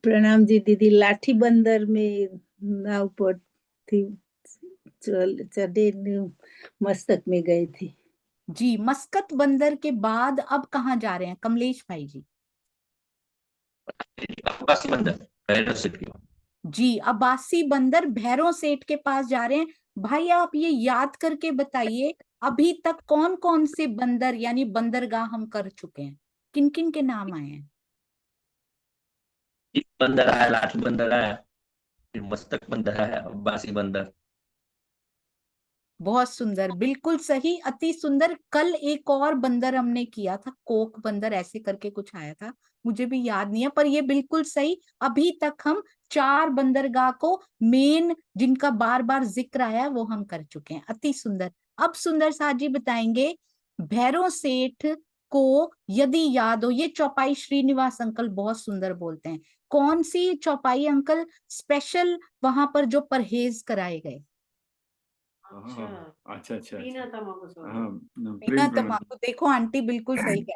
प्रणाम जी दीदी। लाठी बंदर में नाव पर थी, चढ़े मस्तक में गए थे। जी, मस्कत बंदर के बाद अब कहाँ जा रहे हैं कमलेश भाई जी? अब्बासी बंदर भैरव सेठ की। जी, अब्बासी बंदर भैरव सेठ के पास जा रहे हैं। भाई आप ये याद करके बताइए, अभी तक कौन कौन से बंदर यानी बंदरगाह हम कर चुके हैं? किन किन के नाम आए हैं? एक बंदर आया, लाठी बंदर आया, फिर मस्तक बंदर आया, अब्बासी बंदर। बहुत सुंदर, बिल्कुल सही, अति सुंदर। कल एक और बंदर हमने किया था, कोक बंदर ऐसे करके कुछ आया था, मुझे भी याद नहीं है, पर ये बिल्कुल सही। अभी तक हम 4 बंदरगाह को मेन जिनका बार बार जिक्र आया वो हम कर चुके हैं, अति सुंदर। अब सुंदर साथ जी बताएंगे भैरव सेठ को यदि याद हो, ये चौपाई श्रीनिवास अंकल बहुत सुंदर बोलते हैं, कौन सी चौपाई अंकल स्पेशल वहां पर जो परहेज कराए गए? अच्छा अच्छा बिना अच्छा। तंबाकू हाँ बिना प्रेम प्रणाम। तंबाकू, देखो आंटी बिल्कुल सही कह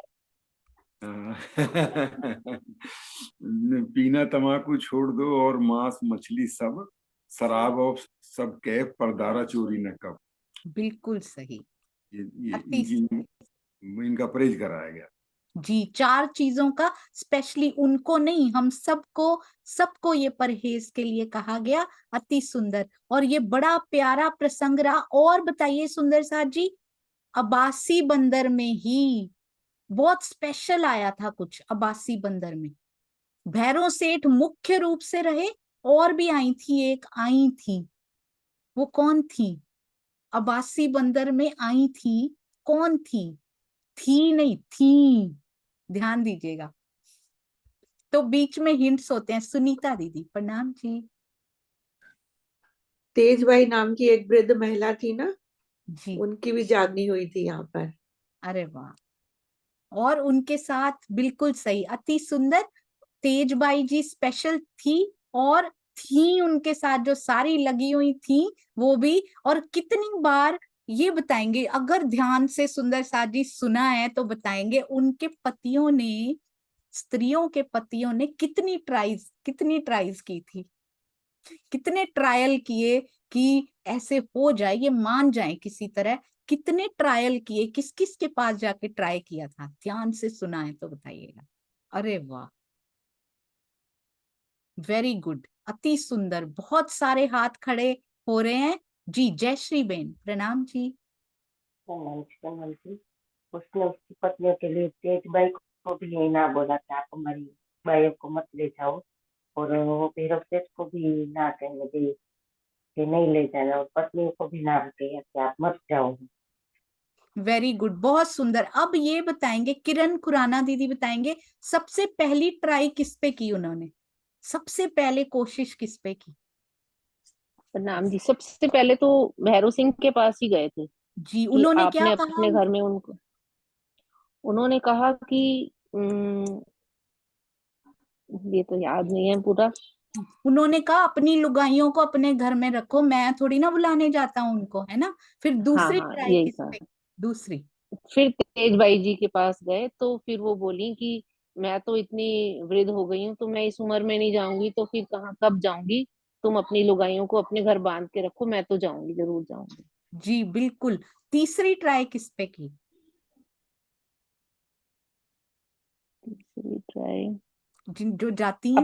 पीना तम्बाकू छोड़ दो और मांस मछली सब, शराब और सब कैफ, परदारा चोरी न कब। बिल्कुल सही, ये अति इनका परहेज कराया गया। जी। 4 चीजों का स्पेशली उनको नहीं, हम सबको सबको ये परहेज के लिए कहा गया, अति सुंदर। और ये बड़ा प्यारा प्रसंग रहा। और बताइए सुंदर साथ जी, अब्बासी बंदर में ही बहुत स्पेशल आया था कुछ, अब्बासी बंदर में भैरव सेठ मुख्य रूप से रहे, और भी आई थी, एक आई थी, वो कौन थी? अब्बासी बंदर में आई थी, कौन थी नहीं थी, ध्यान दीजिएगा, तो बीच में हिंट्स होते हैं। सुनीता दीदी प्रणाम जी। तेजबाई नाम की एक वृद्ध महिला थी ना, जी उनकी भी जागनी हुई थी यहाँ पर। अरे वाह, और उनके साथ बिल्कुल सही, अति सुंदर। तेजबाई जी स्पेशल थी, और थी उनके साथ जो सारी लगी हुई थी वो भी। और कितनी बार ये बताएंगे, अगर ध्यान से सुंदर साथ जी सुना है तो बताएंगे, उनके पतियों ने, स्त्रियों के पतियों ने कितनी ट्राइज की थी, कितने ट्रायल किए कि ऐसे हो जाए, ये मान जाए किसी तरह। कितने ट्रायल किए, किस किस के पास जाके ट्राई किया था? ध्यान से सुना है तो बताइएगा। अरे वाह, वेरी गुड, अति सुंदर। बहुत सारे हाथ खड़े हो रहे हैं जी। जयश्री बेन प्रणाम जी। प्रणाम जी। उसने उसकी पत्नियों के लिए तेजबाई को भी यही ना बोला था, आप हमारी बाइयों को मत ले जाओ, और वो भैरव सेठ को भी ना कहने दी कि नहीं ले जाना, और पत्नियों को भी ना कहे कि आप मत जाओ। वेरी गुड, बहुत सुंदर। अब ये बताएंगे किरण खुराना दीदी बताएंगे, सबसे पहली ट्राई किस पे की उन्होंने? सबसे पहले कोशिश किस पे की? प्रणाम जी। सबसे पहले तो भैरव सिंह के पास ही गए थे जी, कि उन्होंने क्या आपने कहा? अपने घर में उनको, उन्होंने कहा कि ये तो याद नहीं है पूरा। उन्होंने कहा अपनी लुगाइयों को अपने घर में रखो, मैं थोड़ी ना बुलाने जाता हूँ उनको, है ना। फिर दूसरी हाँ ट्राई यही किस था। पे? दूसरी फिर तेज बाई जी के पास गए तो फिर वो बोली कि मैं तो इतनी वृद्ध हो गई हूँ, तो मैं इस उम्र में नहीं जाऊंगी तो फिर कहाँ कब जाऊंगी। तुम अपनी लुगाइयों को अपने घर बांध के रखो, मैं तो जाऊंगी, जरूर जाऊंगी। जी बिल्कुल। तीसरी ट्राई किस पे की? तीसरी ट्राई जो जाती हैं।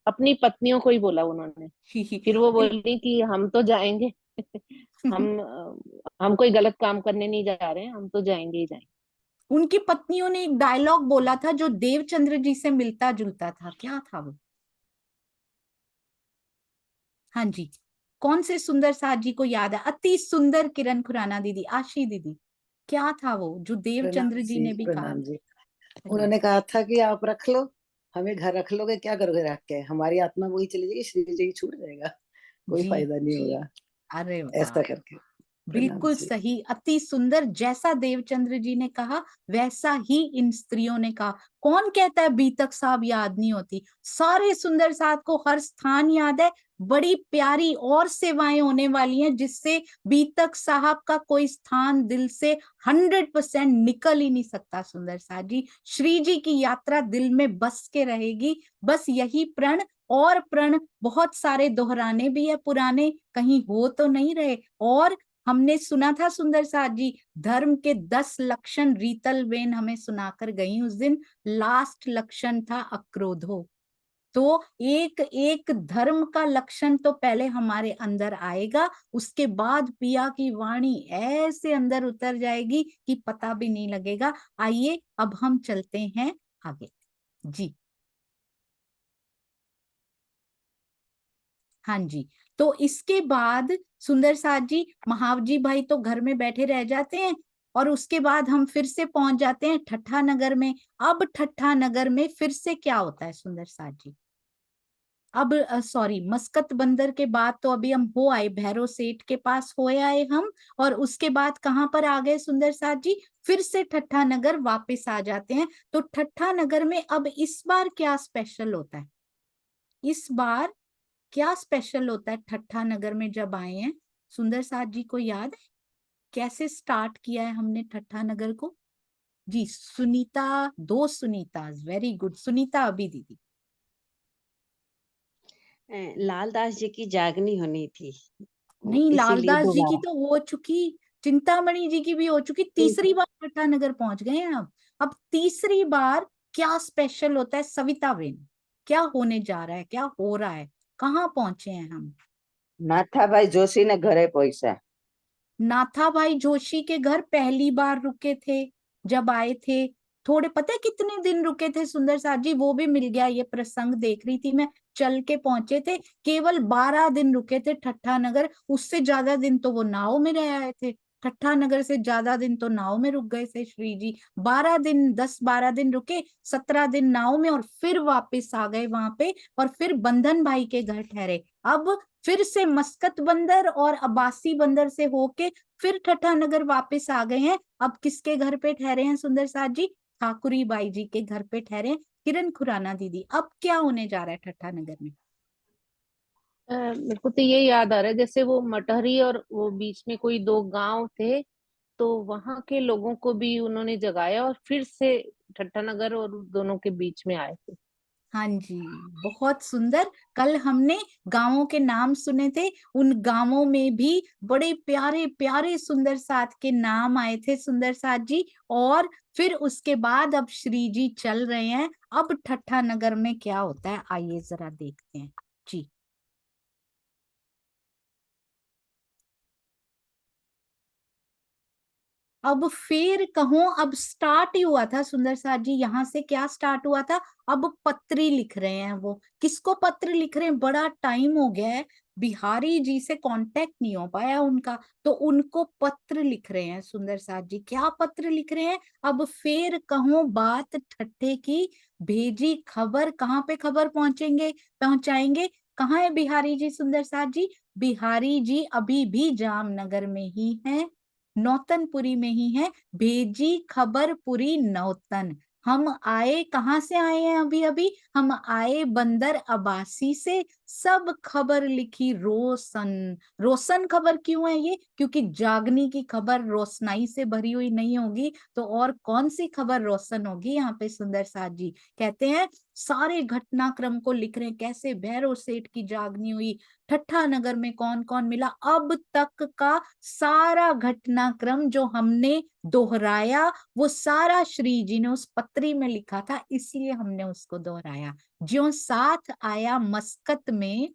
अपनी पत्नियों को ही बोला उन्होंने। फिर वो बोली कि हम तो जाएंगे हम कोई गलत काम करने नहीं जा रहे हैं, हम तो जाएंगे ही जाएंगे। उनकी पत्नियों ने एक डायलॉग बोला था जो देवचंद्र जी से मिलता जुलता था, क्या था वो? हाँ जी, कौन से सुंदर साथ जी को याद है? अति सुंदर किरण खुराना दीदी, आशी दीदी, क्या था वो जो देवचंद्र जी ने भी कहा? प्रणाम जी। उन्होंने कहा था कि आप रख लो, हमें घर रख लोगे, क्या करोगे रख के, हमारी आत्मा वही चली जाएगी, शरीर जी छूट जाएगा, कोई जी फायदा नहीं होगा, अरे ऐसा वाह, करके। प्रणाम बिल्कुल जी। सही, अति सुंदर। जैसा देवचंद्र जी ने कहा वैसा ही इन स्त्रियों ने कहा। कौन कहता है बीतक साहब याद नहीं होती? सारे सुंदर साथ को हर स्थान याद है। बड़ी प्यारी और सेवाएं होने वाली हैं जिससे बीतक साहब का कोई स्थान दिल से 100% निकल ही नहीं सकता। सुंदर साथ जी, श्री जी की यात्रा दिल में बस के रहेगी। बस यही प्रण और प्रण बहुत सारे दोहराने भी है पुराने, कहीं हो तो नहीं रहे। और हमने सुना था सुंदर साथ जी, धर्म के 10 लक्षण रीतल बेन हमें सुनाकर गई उस दिन। लास्ट लक्षण था अक्रोधो। तो एक एक धर्म का लक्षण तो पहले हमारे अंदर आएगा, उसके बाद पिया की वाणी ऐसे अंदर उतर जाएगी कि पता भी नहीं लगेगा। आइए अब हम चलते हैं आगे जी। हाँ जी, तो इसके बाद सुंदर साथ जी, महावजी भाई तो घर में बैठे रह जाते हैं और उसके बाद हम फिर से पहुंच जाते हैं ठट्ठा नगर में। अब ठट्ठा नगर में फिर से क्या होता है सुंदर साथ जी? अब सॉरी, मस्कत बंदर के बाद तो अभी हम हो आए, भैरव सेठ के पास हो आए हम। और उसके बाद कहाँ पर आ गए सुंदर साथ जी? फिर से ठट्ठा नगर वापस आ जाते हैं। तो ठट्ठा नगर में अब इस बार क्या स्पेशल होता है? इस बार क्या स्पेशल होता है ठट्ठा नगर में जब आए हैं? सुंदर साथ जी को याद है कैसे स्टार्ट किया है हमने ठट्ठा नगर को? जी सुनीता, दो सुनीता, वेरी गुड। सुनीता अभी दीदी। लालदास जी की जागनी होनी थी, नहीं, इसीलिए लालदास जी की दोबारा। तो हो चुकी, चिंतामणि जी की भी हो चुकी। तीसरी बार ठट्ठा नगर पहुंच गए हैं अब तीसरी बार क्या स्पेशल होता है? सविता बेन, क्या होने जा रहा है, क्या हो रहा है, कहाँ पहुंचे हैं हम? नाथाभाई जोशी ने घरे पहुंचा। नाथाभाई जोशी के घर पहली बार रुके थे जब आए थे। थोड़े पता है कितने दिन रुके थे सुंदर साथ जी? वो भी मिल गया, ये प्रसंग देख रही थी मैं, चल के पहुंचे थे। केवल 12 दिन रुके थे ठट्ठा नगर, उससे ज्यादा दिन तो वो नाव में रह आए थे। ठट्ठा नगर से ज्यादा दिन तो नाव में रुक गए थे श्री जी। 12 दिन, 10-12 दिन रुके, 17 दिन नाव में और फिर वापस आ गए वहां पे। और फिर बंधन भाई के घर ठहरे। अब फिर से मस्कत बंदर और अब्बासी बंदर से होके फिर ठट्ठा नगर वापस आ गए हैं। अब किसके घर पे ठहरे हैं सुंदर साथ जी? ठाकुरी बाई जी के घर पे ठहरे हैं। किरण खुराना दीदी, अब क्या होने जा रहा है ठट्ठा नगर में? मेरे को तो ये याद आ रहा है जैसे वो मटहरी और वो बीच में कोई दो गांव थे, तो वहां के लोगों को भी उन्होंने जगाया और फिर से ठट्ठा नगर और दोनों के बीच में आए थे। हाँ जी, बहुत सुंदर। कल हमने गांवों के नाम सुने थे, उन गांवों में भी बड़े प्यारे प्यारे सुंदर साथ के नाम आए थे सुंदर साथ जी। और फिर उसके बाद अब श्री जी चल रहे हैं। अब ठट्ठा नगर में क्या होता है आइए जरा देखते हैं जी। अब फिर कहूं, अब स्टार्ट ही हुआ था सुंदर साथ जी, यहाँ से क्या स्टार्ट हुआ था? अब पत्री लिख रहे हैं वो। किसको पत्र लिख रहे हैं? बड़ा टाइम हो गया है, बिहारी जी से कांटेक्ट नहीं हो पाया उनका, तो उनको पत्र लिख रहे हैं सुंदर साथ जी। क्या पत्र लिख रहे हैं? अब फिर कहूं बात ठट्ठे की, भेजी खबर, कहाँ पे खबर पहुंचाएंगे? कहाँ है बिहारी जी सुंदर साथ जी? बिहारी जी अभी भी जामनगर में ही हैं, नौतनपुरी में ही है। भेजी खबर पुरी नौतन। हम आए, कहाँ से आए हैं? अभी अभी हम आए बंदर अबासी से, सब खबर लिखी रोशन। रोशन खबर क्यों है ये? क्योंकि जागनी की खबर रोशनाई से भरी हुई नहीं होगी तो और कौन सी खबर रोशन होगी? यहाँ पे सुंदर साथ जी कहते हैं सारे घटनाक्रम को लिख रहे हैं, कैसे भैरव सेठ की जागनी हुई, ठट्ठा नगर में कौन कौन मिला, अब तक का सारा घटनाक्रम जो हमने दोहराया वो सारा श्री जी ने उस पत्री में लिखा था, इसलिए हमने उसको दोहराया। ज्यों साथ आया मस्कत में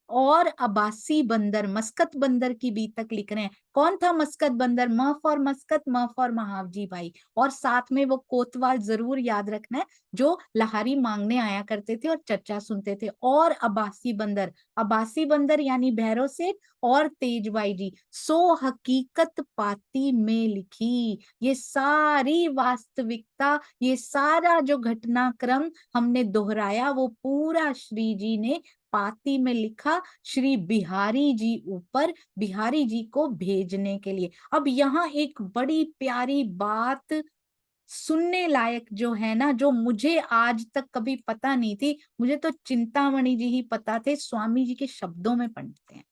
और अबासी बंदर, मस्कत बंदर की बी तक लिख रहे हैं। कौन था मस्कत बंदर? म फॉर मस्कत, म फॉर महावजी भाई, और साथ में वो कोतवाल जरूर याद रखना है जो लहारी मांगने आया करते थे और चर्चा सुनते थे। और अबासी बंदर, अबासी बंदर यानी भैरव सेठ और तेजबाई जी। सो हकीकत पाती में लिखी, ये सारी वास्तविकता, ये सारा जो घटनाक्रम हमने दोहराया वो पूरा श्री जी ने पाती में लिखा, श्री बिहारी जी ऊपर, बिहारी जी को भेजने के लिए। अब यहाँ एक बड़ी प्यारी बात सुनने लायक जो है ना, जो मुझे आज तक कभी पता नहीं थी, मुझे तो चिंतामणि जी ही पता थे, स्वामी जी के शब्दों में पढ़ते हैं।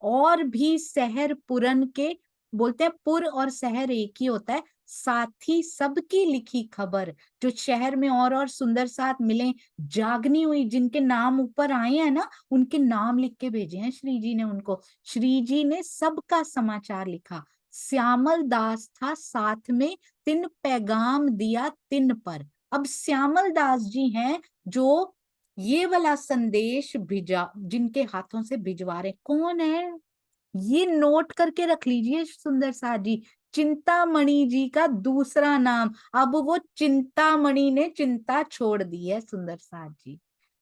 और भी शहर पुरन के, बोलते हैं पुर और शहर एक ही होता है, साथी सबकी लिखी खबर, जो शहर में और सुंदर साथ मिले, जागनी हुई, जिनके नाम ऊपर आए हैं ना, उनके नाम लिख के भेजे हैं श्री जी ने उनको। श्री जी ने सबका समाचार लिखा। श्यामल दास था साथ में, तिन पैगाम दिया तिन पर। अब श्यामल दास जी हैं जो ये वाला संदेश भिजा, जिनके हाथों से भिजवा रहे। कौन है ये? नोट करके रख लीजिए सुंदर साथ जी, चिंतामणि जी का दूसरा नाम। अब वो चिंतामणि ने चिंता छोड़ दी है सुंदर साथ जी,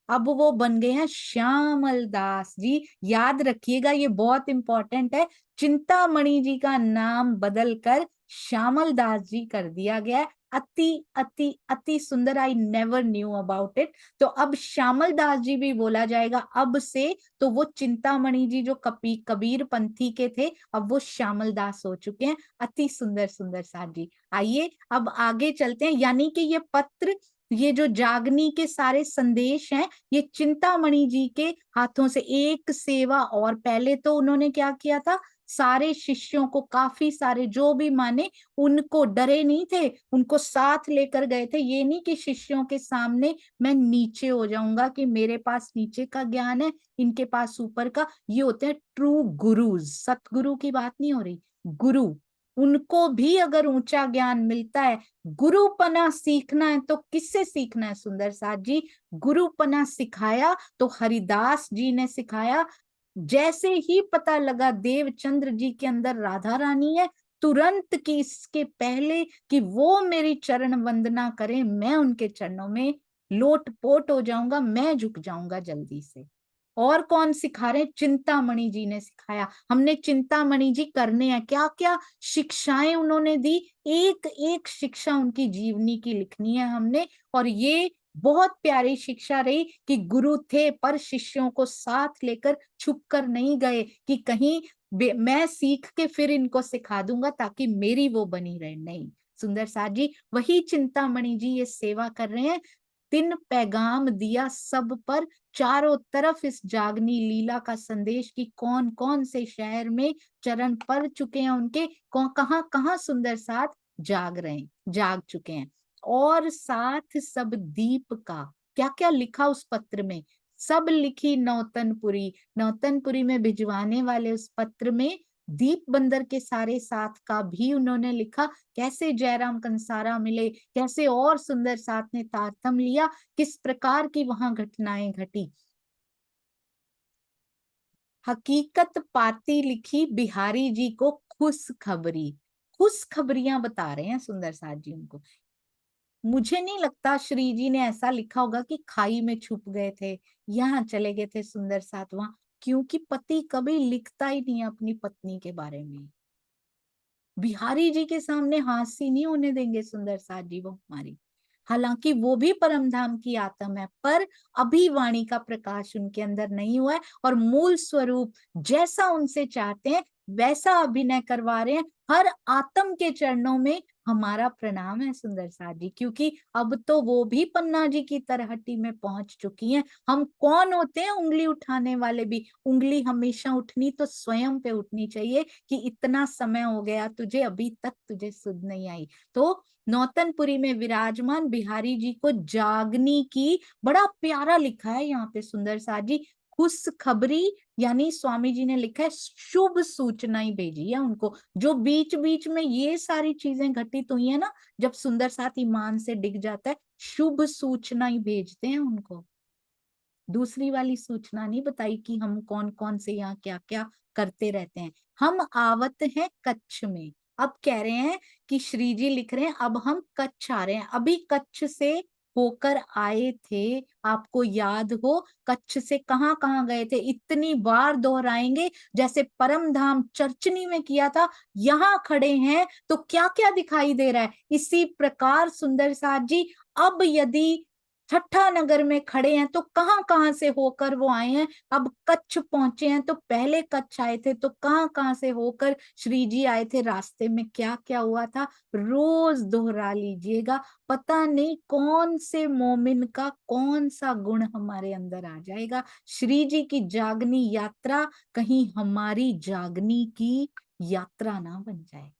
अब वो बन गए हैं श्यामल दास जी। याद रखिएगा, ये बहुत इंपॉर्टेंट है। चिंतामणि जी का नाम बदलकर श्यामल दास जी कर दिया गया है। अति अति अति सुंदर, I never knew about it. तो अब श्यामल दास जी भी बोला जाएगा अब से, तो वो चिंतामणि जी जो कबीर पंथी के थे, अब वो श्यामल दास हो चुके हैं। अति सुंदर सुंदर साथ जी। आइए अब आगे चलते हैं, यानी कि ये पत्र, ये जो जागनी के सारे संदेश हैं, ये चिंतामणि जी के हाथों से। एक सेवा और, पहले तो उन्होंने क्या किया था, सारे शिष्यों को, काफी सारे जो भी माने, उनको डरे नहीं थे, उनको साथ लेकर गए थे। ये नहीं कि शिष्यों के सामने मैं नीचे हो जाऊंगा कि मेरे पास नीचे का ज्ञान है, इनके पास ऊपर का। ये होते हैं ट्रू गुरुज, सतगुरु की बात नहीं हो रही, गुरु। उनको भी अगर ऊंचा ज्ञान मिलता है, गुरुपना सीखना है तो किससे सीखना है सुंदर साथ जी? गुरुपना सिखाया तो हरिदास जी ने सिखाया। जैसे ही पता लगा देवचंद्र जी के अंदर राधा रानी है, तुरंत की इसके पहले कि वो मेरी चरण वंदना करें, मैं उनके चरणों में लोटपोट हो जाऊंगा, मैं झुक जाऊंगा जल्दी से। और कौन सिखा रहे? चिंतामणि जी ने सिखाया। हमने चिंतामणि जी करने हैं क्या क्या शिक्षाएं उन्होंने दी, एक एक शिक्षा उनकी जीवनी की लिखनी है हमने। और ये बहुत प्यारी शिक्षा रही कि गुरु थे पर शिष्यों को साथ लेकर छुप कर नहीं गए कि कहीं मैं सीख के फिर इनको सिखा दूंगा ताकि मेरी वो बनी रहे, नहीं। सुंदर साथ जी वही चिंतामणि जी ये सेवा कर रहे हैं। तिन पैगाम दिया सब पर, चारों तरफ इस जागनी लीला का संदेश कि कौन कौन से शहर में चरण पड़ चुके हैं उनके, कहाँ कहाँ सुंदर साथ जाग चुके हैं। और साथ सब दीप का, क्या क्या लिखा उस पत्र में, सब लिखी नौतनपुरी। नौतनपुरी में भिजवाने वाले उस पत्र में दीप बंदर के सारे साथ का भी उन्होंने लिखा, कैसे जयराम कंसारा मिले, कैसे और सुंदर साथ ने तारतम लिया, किस प्रकार की वहां घटनाएं घटी। हकीकत पाती लिखी बिहारी जी को खुशखबरी, खुशखबरियां बता रहे हैं सुंदर साथ जी उनको। मुझे नहीं लगता श्री जी ने ऐसा लिखा होगा कि खाई में छुप गए थे, यहाँ चले गए थे सुंदर साथ वहां, क्योंकि पति कभी लिखता ही नहीं है अपनी पत्नी के बारे में। बिहारी जी के सामने हास्य नहीं होने देंगे सुंदर साथ जी वो हमारी। हालांकि वो भी परम धाम की आत्मा है, पर अभी वाणी का प्रकाश उनके अंदर नहीं हुआ है, और मूल स्वरूप जैसा उनसे चाहते हैं वैसा अभिनय करवा रहे हैं। हर आत्म के चरणों में हमारा प्रणाम है सुंदर साथ जी, क्योंकि अब तो वो भी पन्ना जी की तरहटी में पहुंच चुकी हैं। हम कौन होते हैं उंगली उठाने वाले भी? उंगली हमेशा उठनी तो स्वयं पे उठनी चाहिए कि इतना समय हो गया तुझे, अभी तक तुझे सुध नहीं आई। तो नौतनपुरी में विराजमान बिहारी जी को जागनी की बड़ा प्यारा लिखा है यहाँ पे सुंदर साथ जी। खुशखबरी यानी स्वामी जी ने लिखा है शुभ सूचना ही भेजी है उनको। जो बीच बीच में ये सारी चीजें घटित हुई है ना, जब सुंदर साथ ईमान से डिग जाता है, शुभ सूचना ही भेजते हैं उनको। दूसरी वाली सूचना नहीं बताई कि हम कौन कौन से यहाँ क्या क्या करते रहते हैं। हम आवत हैं कच्छ में। अब कह रहे हैं कि श्री जी लिख रहे हैं अब हम कच्छ आ रहे हैं। अभी कच्छ से होकर आए थे, आपको याद हो कच्छ से कहाँ कहाँ गए थे? इतनी बार दोहराएंगे जैसे परम धाम चर्चनी में किया था। यहाँ खड़े हैं तो क्या क्या दिखाई दे रहा है? इसी प्रकार सुंदर साथ जी अब यदि ठट्ठा नगर में खड़े हैं तो कहाँ कहाँ से होकर वो आए हैं। अब कच्छ पहुंचे हैं तो पहले कच्छ आए थे तो कहाँ कहाँ से होकर श्री जी आए थे, रास्ते में क्या क्या हुआ था, रोज दोहरा लीजिएगा। पता नहीं कौन से मोमिन का कौन सा गुण हमारे अंदर आ जाएगा। श्री जी की जागनी यात्रा कहीं हमारी जागनी की यात्रा ना बन जाए।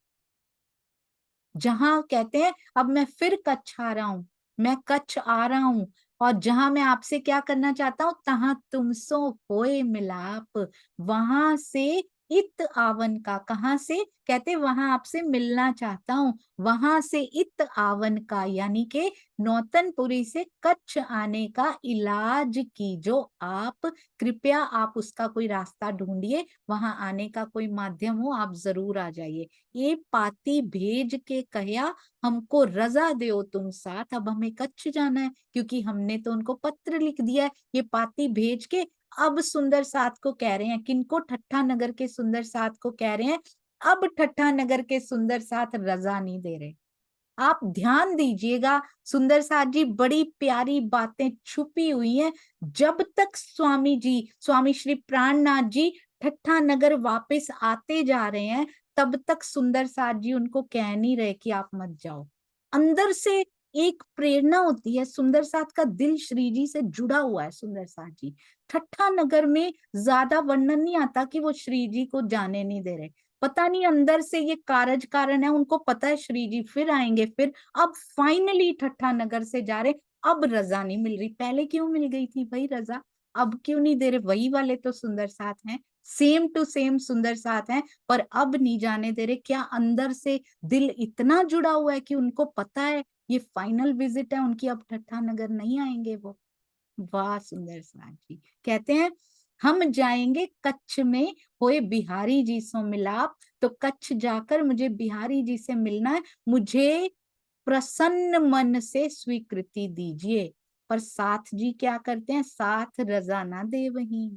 जहां कहते हैं अब मैं फिर कच्छ आ रहा हूं, मैं कच्छ आ रहा हूं, और जहां मैं आपसे क्या करना चाहता हूं, तहां तुमसो होए मिलाप। वहां से इत आवन का, कहां से? कहते वहां आपसे मिलना चाहता हूं। वहां से इत आवन का यानी के नौतनपुरी से कच्छ आने का इलाज कीजो आप। कृपया आप उसका कोई रास्ता ढूंढिए, वहां आने का कोई माध्यम हो, आप जरूर आ जाइए। ये पाती भेज के कहया हमको रजा दो तुम साथ। अब हमें कच्छ जाना है क्योंकि हमने तो उनको पत्र लिख दिया है। ये पाती भेज के अब सुंदर साथ को कह रहे हैं, किनको? ठट्ठा नगर के सुंदर साथ को कह रहे हैं अब ठट्ठा नगर के सुंदर साथ रजा नहीं दे रहे। आप ध्यान दीजिएगा सुंदर साथ जी, बड़ी प्यारी बातें छुपी हुई हैं। जब तक स्वामी जी, स्वामी श्री प्राणनाथ जी ठट्ठा नगर वापस आते जा रहे हैं, तब तक सुंदर साथ जी उनको कह नहीं रहे कि आप मत जाओ। अंदर से एक प्रेरणा होती है। सुंदर साथ का दिल श्री जी से जुड़ा हुआ है। सुंदर साथ जी ठट्ठा नगर में ज्यादा वर्णन नहीं आता कि वो श्री जी को जाने नहीं दे रहे। पता नहीं अंदर से ये कारज कारण है, उनको पता है श्री जी फिर आएंगे फिर। अब फाइनली ठट्ठा नगर से जा रहे, अब रजा नहीं मिल रही। पहले क्यों मिल गई थी भाई रजा, अब क्यों नहीं दे रहे? वही वाले तो सुंदर साथ हैं, सेम टू सेम सुंदर साथ हैं, पर अब नहीं जाने दे रहे। क्या अंदर से दिल इतना जुड़ा हुआ है कि उनको पता है ये फाइनल विजिट है उनकी, अब ठट्ठा नगर नहीं आएंगे वो। वाह सुंदर साथ जी कहते हैं हम जाएंगे कच्छ में होए बिहारी जी से मिलाप। तो कच्छ जाकर मुझे बिहारी जी से मिलना है, मुझे प्रसन्न मन से स्वीकृति दीजिए। पर साथ जी क्या करते हैं? साथ रजा ना दे वहीं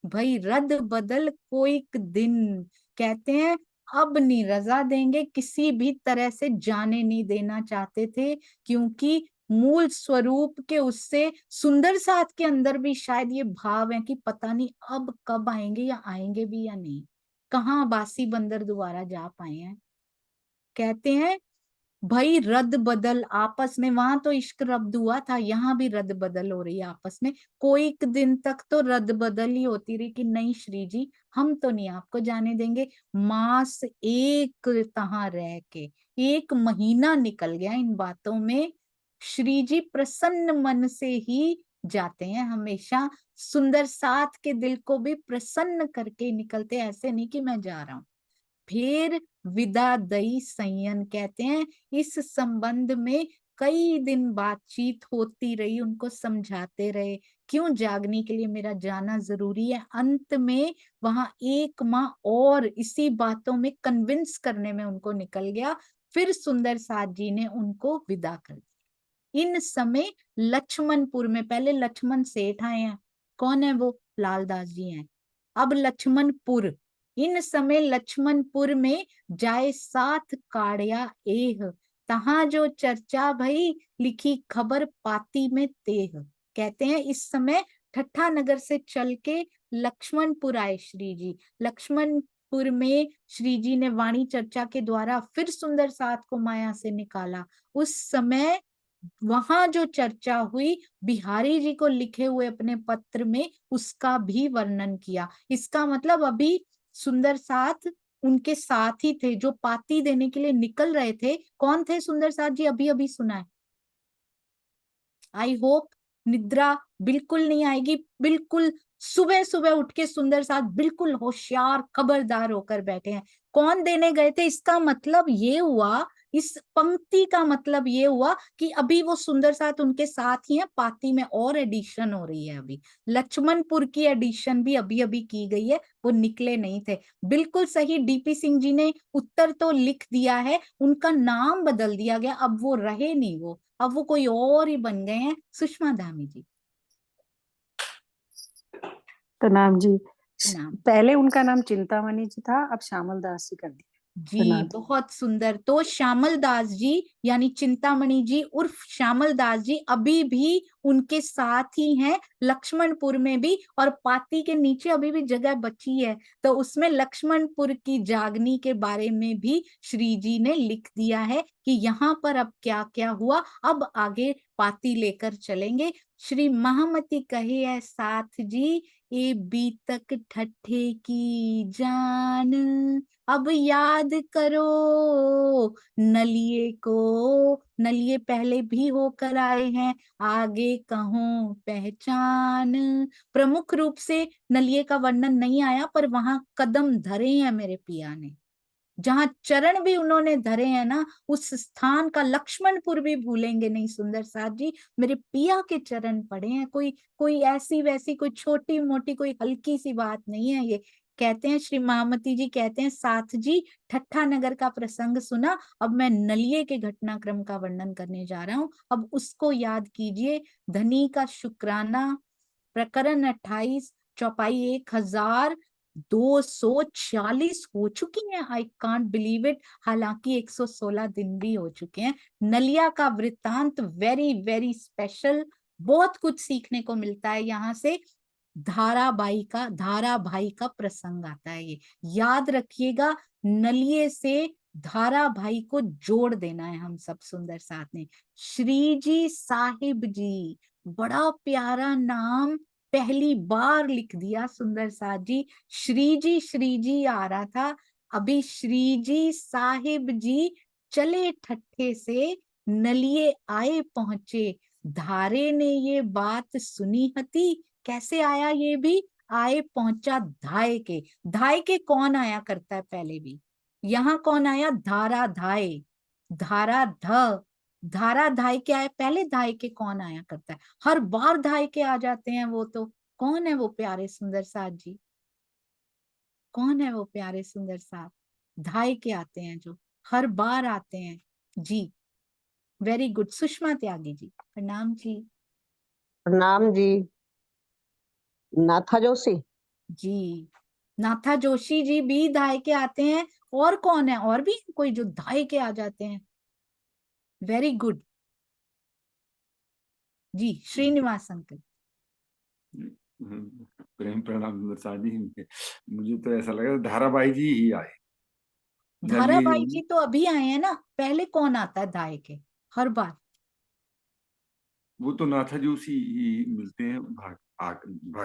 भाई, रद बदल कोई दिन। कहते हैं अब नहीं रजा देंगे, किसी भी तरह से जाने नहीं देना चाहते थे, क्योंकि मूल स्वरूप के उससे सुंदर साथ के अंदर भी शायद ये भाव है कि पता नहीं अब कब आएंगे, या आएंगे भी या नहीं। कहाँ बासी बंदर दोबारा जा पाए हैं। कहते हैं भाई रद बदल आपस में, वहां तो इश्क रब्द हुआ था, यहाँ भी रद बदल हो रही है आपस में। कोई दिन तक तो रद बदल ही होती रही कि नहीं श्री जी हम तो नहीं आपको जाने देंगे। मास एक तहां रह के 1 महीना निकल गया इन बातों में। श्री जी प्रसन्न मन से ही जाते हैं हमेशा, सुंदर साथ के दिल को भी प्रसन्न करके निकलते, ऐसे नहीं कि मैं जा रहा हूं। फिर विदा दई संयन कहते हैं इस संबंध में कई दिन बातचीत होती रही, उनको समझाते रहे क्यों जागने के लिए मेरा जाना जरूरी है। अंत में वहां 1 माह और इसी बातों में कन्विंस करने में उनको निकल गया। फिर सुंदर साथ जी ने उनको विदा कर दिया। इन समय लक्ष्मणपुर में, पहले लक्ष्मण सेठ आए हैं, कौन है वो? लालदास जी हैं। अब लक्ष्मणपुर, इन समय लक्ष्मणपुर में जाए साथ काढ़िया एह। तहां जो चर्चा भई लिखी खबर पाती में तेह। कहते हैं इस समय ठट्ठा नगर से चल के लक्ष्मणपुर आए श्री जी। लक्ष्मण लक्ष्मणपुर में श्री जी ने वाणी चर्चा के द्वारा फिर सुंदर साथ को माया से निकाला, उस समय वहां जो चर्चा हुई, बिहारी जी को लिखे हुए अपने पत्र में उसका भी वर्णन किया। इसका मतलब अभी सुंदर साथ उनके साथ ही थे, जो पाती देने के लिए निकल रहे थे। कौन थे सुंदर साथ जी? अभी अभी सुना है। आई होप निद्रा बिल्कुल नहीं आएगी। बिल्कुल सुबह सुबह उठ के सुंदर साथ बिल्कुल होशियार खबरदार होकर बैठे हैं। कौन देने गए थे? इसका मतलब ये हुआ, इस पंक्ति का मतलब ये हुआ कि अभी वो सुंदर साथ उनके साथ ही है। पाती में और एडिशन हो रही है। अभी लक्ष्मणपुर की एडिशन भी अभी अभी की गई है, वो निकले नहीं थे। बिल्कुल सही, डीपी सिंह जी ने उत्तर तो लिख दिया है, उनका नाम बदल दिया गया। अब वो रहे नहीं, वो अब वो कोई और ही बन गए हैं। सुषमा धामी जी। प्रणाम जी। प्रणाम पहले उनका नाम चिंतामणि जी था, अब श्यामल दास जी कर दिया। जी, प्रणाम। बहुत सुंदर। तो श्यामल दास जी यानी चिंतामणि जी उर्फ श्यामल दास जी अभी भी उनके साथ ही हैं, लक्ष्मणपुर में भी। और पाती के नीचे अभी भी जगह बची है, तो उसमें लक्ष्मणपुर की जागनी के बारे में भी श्री जी ने लिख दिया है कि यहाँ पर अब क्या क्या हुआ। अब आगे पाती लेकर चलेंगे। श्री महामती कहे है साथ जी, ए बीतक ठट्ठे की जान, अब याद करो नलिये को। नलिये पहले भी होकर आए हैं, आगे कहो पहचान। प्रमुख रूप से नलिये का वर्णन नहीं आया, पर वहां कदम धरे हैं मेरे पिया ने, जहां चरण भी उन्होंने धरे हैं ना, उस स्थान का लक्ष्मणपुर भी भूलेंगे नहीं सुंदर साथ जी। मेरे पिया के चरण पड़े हैं। कोई कोई ऐसी वैसी कोई छोटी मोटी कोई हल्की सी बात नहीं है ये। कहते हैं श्री महामती जी कहते हैं, साथ जी ठट्ठा नगर का प्रसंग सुना, अब मैं नलिये के घटनाक्रम का वर्णन करने जा रहा हूं। अब उसको याद कीजिए। धनी का शुक्राना, प्रकरण 28, चौपाई 1246 हो चुकी हैं। I can't believe it. हालांकि 116 दिन भी हो चुके हैं। नलिया का वृत्तांत वेरी वेरी स्पेशल, बहुत कुछ सीखने को मिलता है यहाँ से। धाराबाई का प्रसंग आता है, ये याद रखिएगा। नलिये से धाराभाई को जोड़ देना है हम सब सुंदर साथ ने। श्री जी साहिब जी, बड़ा प्यारा नाम, पहली बार लिख दिया सुंदर साथ जी। श्री जी आ रहा था, अभी श्री जी साहिब जी चले ठट्ठे से, नलिये आए पहुंचे, धारे ने ये बात सुनी हती। कैसे आया ये भी? आए पहुंचा धाय के। धाय के कौन आया करता है पहले भी? यहाँ कौन आया? धारा धाय, धारा ध, धारा धाय के आए पहले, धाय के कौन आया करता है? हर बार धाय के आ जाते हैं वो। तो कौन है वो प्यारे सुंदर साथ जी? कौन है वो प्यारे सुंदर साथ? धाय के आते हैं, जो हर बार आते हैं जी। Very good. सुषमा त्यागी जी, प्रणाम जी। प्रणाम जी। नाथा जोशी जी, नाथा जोशी जी भी धाय के आते हैं। और कौन है? और भी कोई जो धाय के आ जाते हैं? वेरी गुड जी। श्रीनिवास अंकल। प्रेम प्रणाम शादी। मुझे तो ऐसा लगा धाराबाई जी ही आए। धाराबाई जी तो अभी आए हैं ना, पहले कौन आता है धाय के हर बार? वो तो नाथा जोशी ही मिलते हैं भाग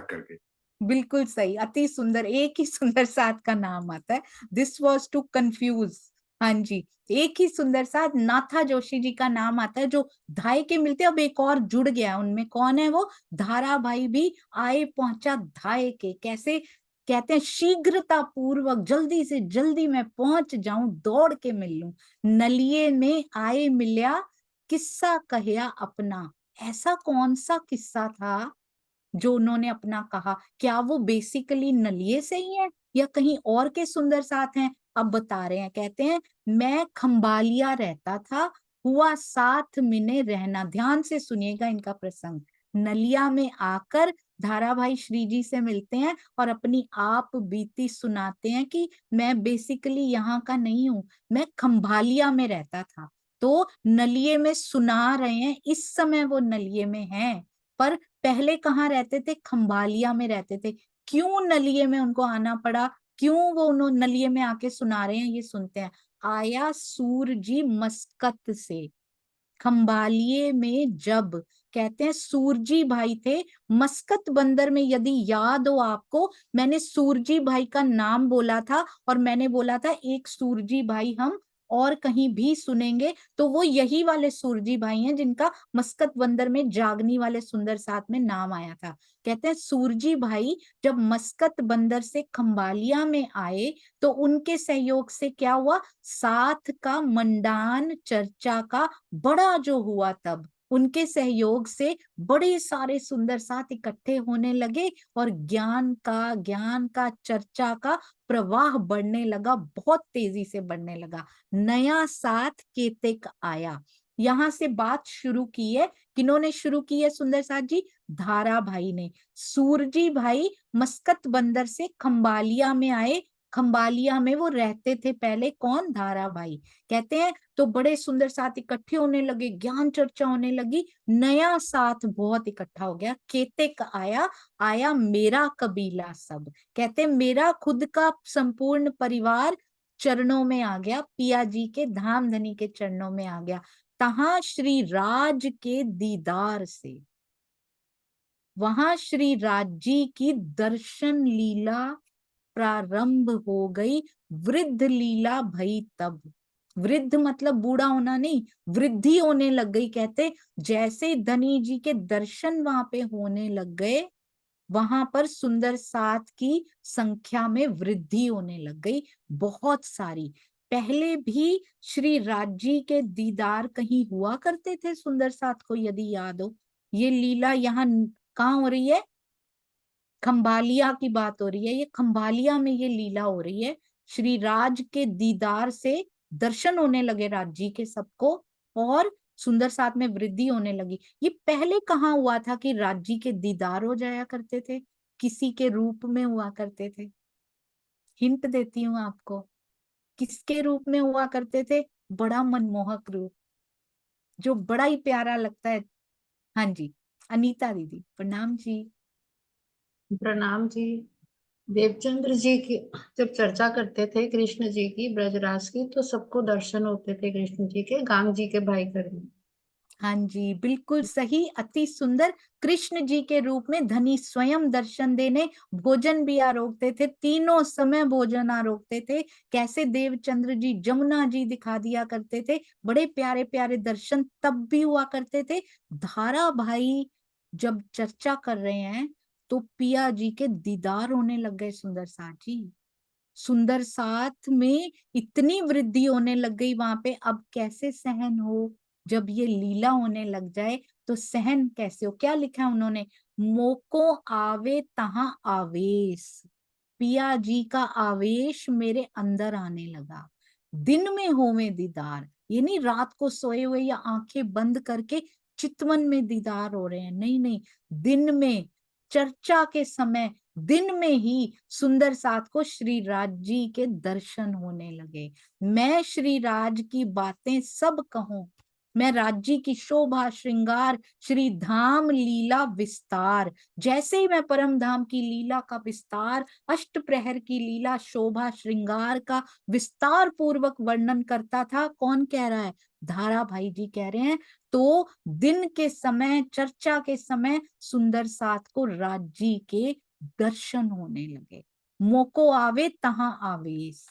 करके। बिल्कुल सही, अति सुंदर। एक ही सुंदर साथ का नाम आता है। This was to confuse. हाँ जी, एक ही सुंदर साथ नाथा जोशी जी का नाम आता है, जो धाय के मिलते। अब एक और जुड़ गया उनमें। कौन है वो? धाराभाई भी आए पहुंचा धाय के। कैसे कहते हैं? शीघ्रता पूर्वक, जल्दी से जल्दी मैं पहुंच जाऊं, दौड़ के मिल लूं। नलिये में आए मिल्या, किस्सा कहया अपना। ऐसा कौन सा किस्सा था जो उन्होंने अपना कहा? क्या वो बेसिकली नलिये से ही है या कहीं और के सुंदर साथ हैं? अब बता रहे हैं। कहते हैं, मैं खंबालिया रहता था, हुआ साथ मिने रहना। ध्यान से सुनिएगा इनका प्रसंग। नलिया में आकर धाराभाई श्री जी से मिलते हैं और अपनी आप बीती सुनाते हैं कि मैं बेसिकली यहाँ का नहीं हूँ, मैं खंभालिया में रहता था। तो नलिये में सुना रहे हैं, इस समय वो नलिये में हैं, पर पहले कहाँ रहते थे? खंभालिया में रहते थे। क्यों नलिये में उनको आना पड़ा? क्यों वो उन्होंने नलिये में आके सुना रहे हैं, ये सुनते हैं। आया सूरजी मस्कत से, खंबालिये में जब, कहते हैं सूरजी भाई थे मस्कत बंदर में। यदि याद हो आपको, मैंने सूरजी भाई का नाम बोला था और मैंने बोला था एक सूरजी भाई हम और कहीं भी सुनेंगे, तो वो यही वाले सूरजी भाई हैं जिनका मस्कत बंदर में जागनी वाले सुंदर साथ में नाम आया था। कहते हैं सूरजी भाई जब मस्कत बंदर से खंबालिया में आए तो उनके सहयोग से क्या हुआ, साथ का मंडान चर्चा का बड़ा जो हुआ, तब उनके सहयोग से बड़े सारे सुंदर साथ इकट्ठे होने लगे और ज्ञान का चर्चा का प्रवाह बढ़ने लगा, बहुत तेजी से बढ़ने लगा। नया साथ केतेक आया, यहां से बात शुरू की है। किन्होंने शुरू की है सुंदर साथ जी? धारा भाई ने। सूरजी भाई मस्कत बंदर से खंबालिया में आए, खंबालिया में वो रहते थे पहले, कौन? धारा भाई। कहते हैं तो बड़े सुंदर साथ इकट्ठे होने लगे, ज्ञान चर्चा होने लगी, नया साथ बहुत इकट्ठा हो गया। केतेक आया, आया मेरा कबीला सब। कहते हैं मेरा खुद का संपूर्ण परिवार चरणों में आ गया, पिया जी के धाम धनी के चरणों में आ गया। तहां श्री राज के दीदार से, वहां श्री राज जी की दर्शन लीला प्रारंभ हो गई। वृद्ध लीला भई तब, वृद्ध मतलब बूढ़ा होना नहीं, वृद्धि होने लग गई। कहते जैसे धनी जी के दर्शन वहां पे होने लग गए, वहां पर सुंदर साथ की संख्या में वृद्धि होने लग गई, बहुत सारी। पहले भी श्री राज जी के दीदार कहीं हुआ करते थे सुंदर साथ को, यदि याद हो। ये लीला यहाँ कहाँ हो रही है? खंबालिया की बात हो रही है, ये खंबालिया में ये लीला हो रही है। श्री राज के दीदार से दर्शन होने लगे राज जी के सबको, और सुंदर साथ में वृद्धि होने लगी। ये पहले कहाँ हुआ था कि राज जी के दीदार हो जाया करते थे? किसी के रूप में हुआ करते थे। हिंट देती हूँ आपको, किसके रूप में हुआ करते थे? बड़ा मनमोहक रूप, जो बड़ा ही प्यारा लगता है। हाँ जी, अनीता दीदी प्रणाम जी। प्रणाम जी। देवचंद्र जी की जब चर्चा करते थे कृष्ण जी की, ब्रजराज की, तो सबको दर्शन होते थे कृष्ण जी के, गांग जी के भाई करने। हाँ जी, बिल्कुल सही, अति सुंदर। कृष्ण जी के रूप में धनी स्वयं दर्शन देने, भोजन भी आरोगते थे, तीनों समय भोजन आरोगते थे। कैसे देवचंद्र जी, जमुना जी दिखा दिया करते थे, बड़े प्यारे प्यारे दर्शन तब भी हुआ करते थे। धारा भाई जब चर्चा कर रहे हैं तो पिया जी के दीदार होने लग गए सुंदर साथ जी। सुंदर साथ में इतनी वृद्धि होने लग गई वहां पे, अब कैसे सहन हो? जब ये लीला होने लग जाए तो सहन कैसे हो? क्या लिखा है उन्होंने? मोको आवे तहां आवेश, पिया जी का आवेश मेरे अंदर आने लगा। दिन में होवे दीदार, ये नहीं रात को सोए हुए या आंखें बंद करके चितवन में दीदार हो रहे हैं, नहीं नहीं, दिन में चर्चा के समय, दिन में ही सुंदर साथ को श्री राज जी के दर्शन होने लगे। मैं श्री राज की बातें सब कहूं, मैं राज्य की शोभा श्रृंगार, श्री धाम लीला विस्तार। जैसे ही मैं परम धाम की लीला का विस्तार, अष्ट प्रहर की लीला शोभा श्रृंगार का विस्तार पूर्वक वर्णन करता था, कौन कह रहा है? धारा भाई जी कह रहे हैं। तो दिन के समय, चर्चा के समय सुंदर साथ को राज्य के दर्शन होने लगे। मोको आवे तहां आवेश,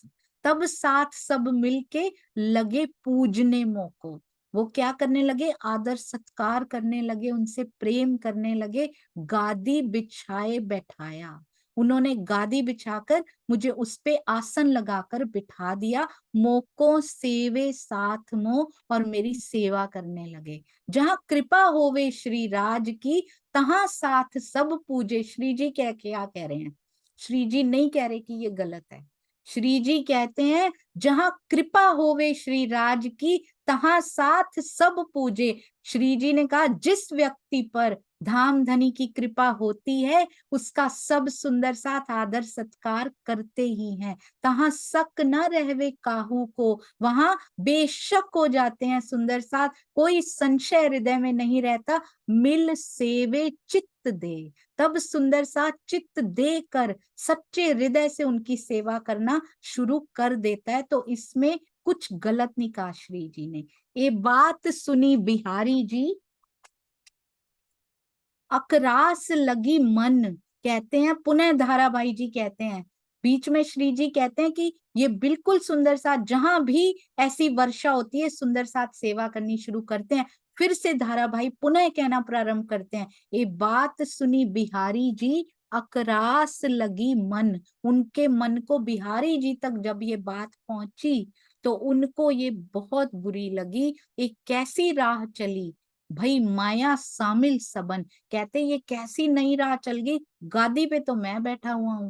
तब साथ सब मिलके लगे पूजने मोको। वो क्या करने लगे? आदर सत्कार करने लगे, उनसे प्रेम करने लगे। गादी बिछाए बैठाया, उन्होंने गादी बिछाकर मुझे उस पे आसन लगाकर बिठा दिया। मोको सेवे साथ मो, और मेरी सेवा करने लगे। जहां कृपा होवे श्री राज की, तहां साथ सब पूजे। श्री जी क्या कह रहे हैं? श्री जी नहीं कह रहे कि ये गलत है। श्री जी कहते हैं जहां कृपा होवे श्री राज की, तहां साथ सब पूजे। श्री जी ने कहा जिस व्यक्ति पर धाम धनी की कृपा होती है उसका सब सुंदर साथ आदर सत्कार करते ही हैं। तहां शक न रहवे काहू को, वहां बेशक हो जाते हैं सुंदर साथ, कोई संशय हृदय में नहीं रहता। मिल सेवे चित्त दे, तब सुंदर साथ चित्त देकर सच्चे हृदय से उनकी सेवा करना शुरू कर देता है। तो इसमें कुछ गलत नहीं कहा श्री जी ने। ये बात सुनी बिहारी जी, अकरास लगी मन, कहते हैं पुनः धाराभाई जी कहते हैं, बीच में श्री जी कहते हैं कि ये बिल्कुल सुंदर साथ जहां भी ऐसी वर्षा होती है सुंदर साथ सेवा करनी शुरू करते हैं। फिर से धाराभाई पुनः कहना प्रारंभ करते हैं, ये बात सुनी बिहारी जी, अकरास लगी मन। उनके मन को बिहारी जी तक जब ये बात पहुंची तो उनको ये बहुत बुरी लगी। एक कैसी राह चली भाई, माया शामिल सबन। कहते ये कैसी नई राह चल गई, गादी पे तो मैं बैठा हुआ हूं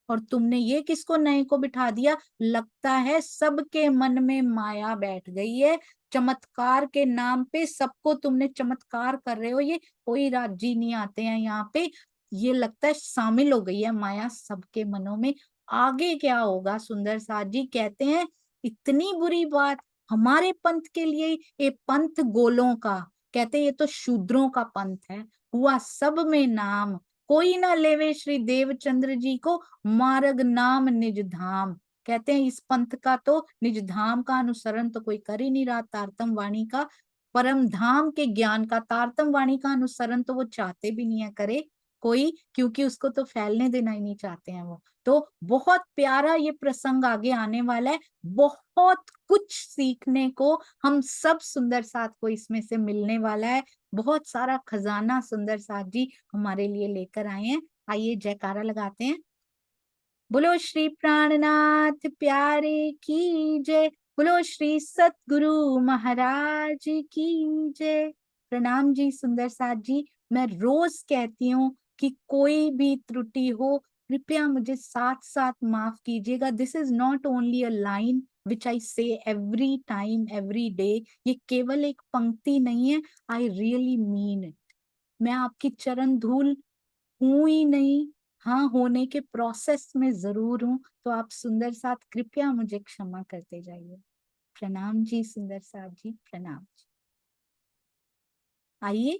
और तुमने ये किसको नए को बिठा दिया। लगता है सबके मन में माया बैठ गई है, चमत्कार के नाम पे सबको तुमने चमत्कार कर रहे हो। ये कोई राजी नहीं आते हैं यहाँ पे, ये लगता है शामिल हो गई है माया सबके मनों में। आगे क्या होगा सुंदर साथ जी कहते हैं, इतनी बुरी बात हमारे पंथ के लिए, ये पंथ गोलों का, कहते ये तो शूद्रों का पंथ है, हुआ सब में नाम, कोई ना लेवे श्री देवचंद्र जी को, मार्ग नाम निज धाम। कहते हैं इस पंथ का तो निज धाम का अनुसरण तो कोई कर ही नहीं रहा, तारतम वाणी का, परम धाम के ज्ञान का, तारतम वाणी का अनुसरण तो वो चाहते भी नहीं है करे कोई, क्योंकि उसको तो फैलने देना ही नहीं चाहते हैं वो। तो बहुत प्यारा ये प्रसंग आगे आने वाला है, बहुत कुछ सीखने को हम सब सुंदर साथ को इसमें से मिलने वाला है। बहुत सारा खजाना सुंदर साथ जी हमारे लिए लेकर आए हैं। आइए जयकारा लगाते हैं। बोलो श्री प्राणनाथ प्यारे की जय, बोलो श्री सतगुरु महाराज की जय। प्रणाम जी सुंदर साथ जी। मैं रोज कहती हूँ कि कोई भी त्रुटि हो कृपया मुझे साथ साथ माफ कीजिएगा। This is not only a line which I say every time every day, ये केवल एक पंक्ति नहीं है, आई रियली मीन इट। मैं आपकी चरण धूल हूं ही नहीं, हाँ होने के प्रोसेस में जरूर हूं, तो आप सुंदर साथ कृपया मुझे क्षमा करते जाइए। प्रणाम जी सुंदर साथ जी, प्रणाम। आइए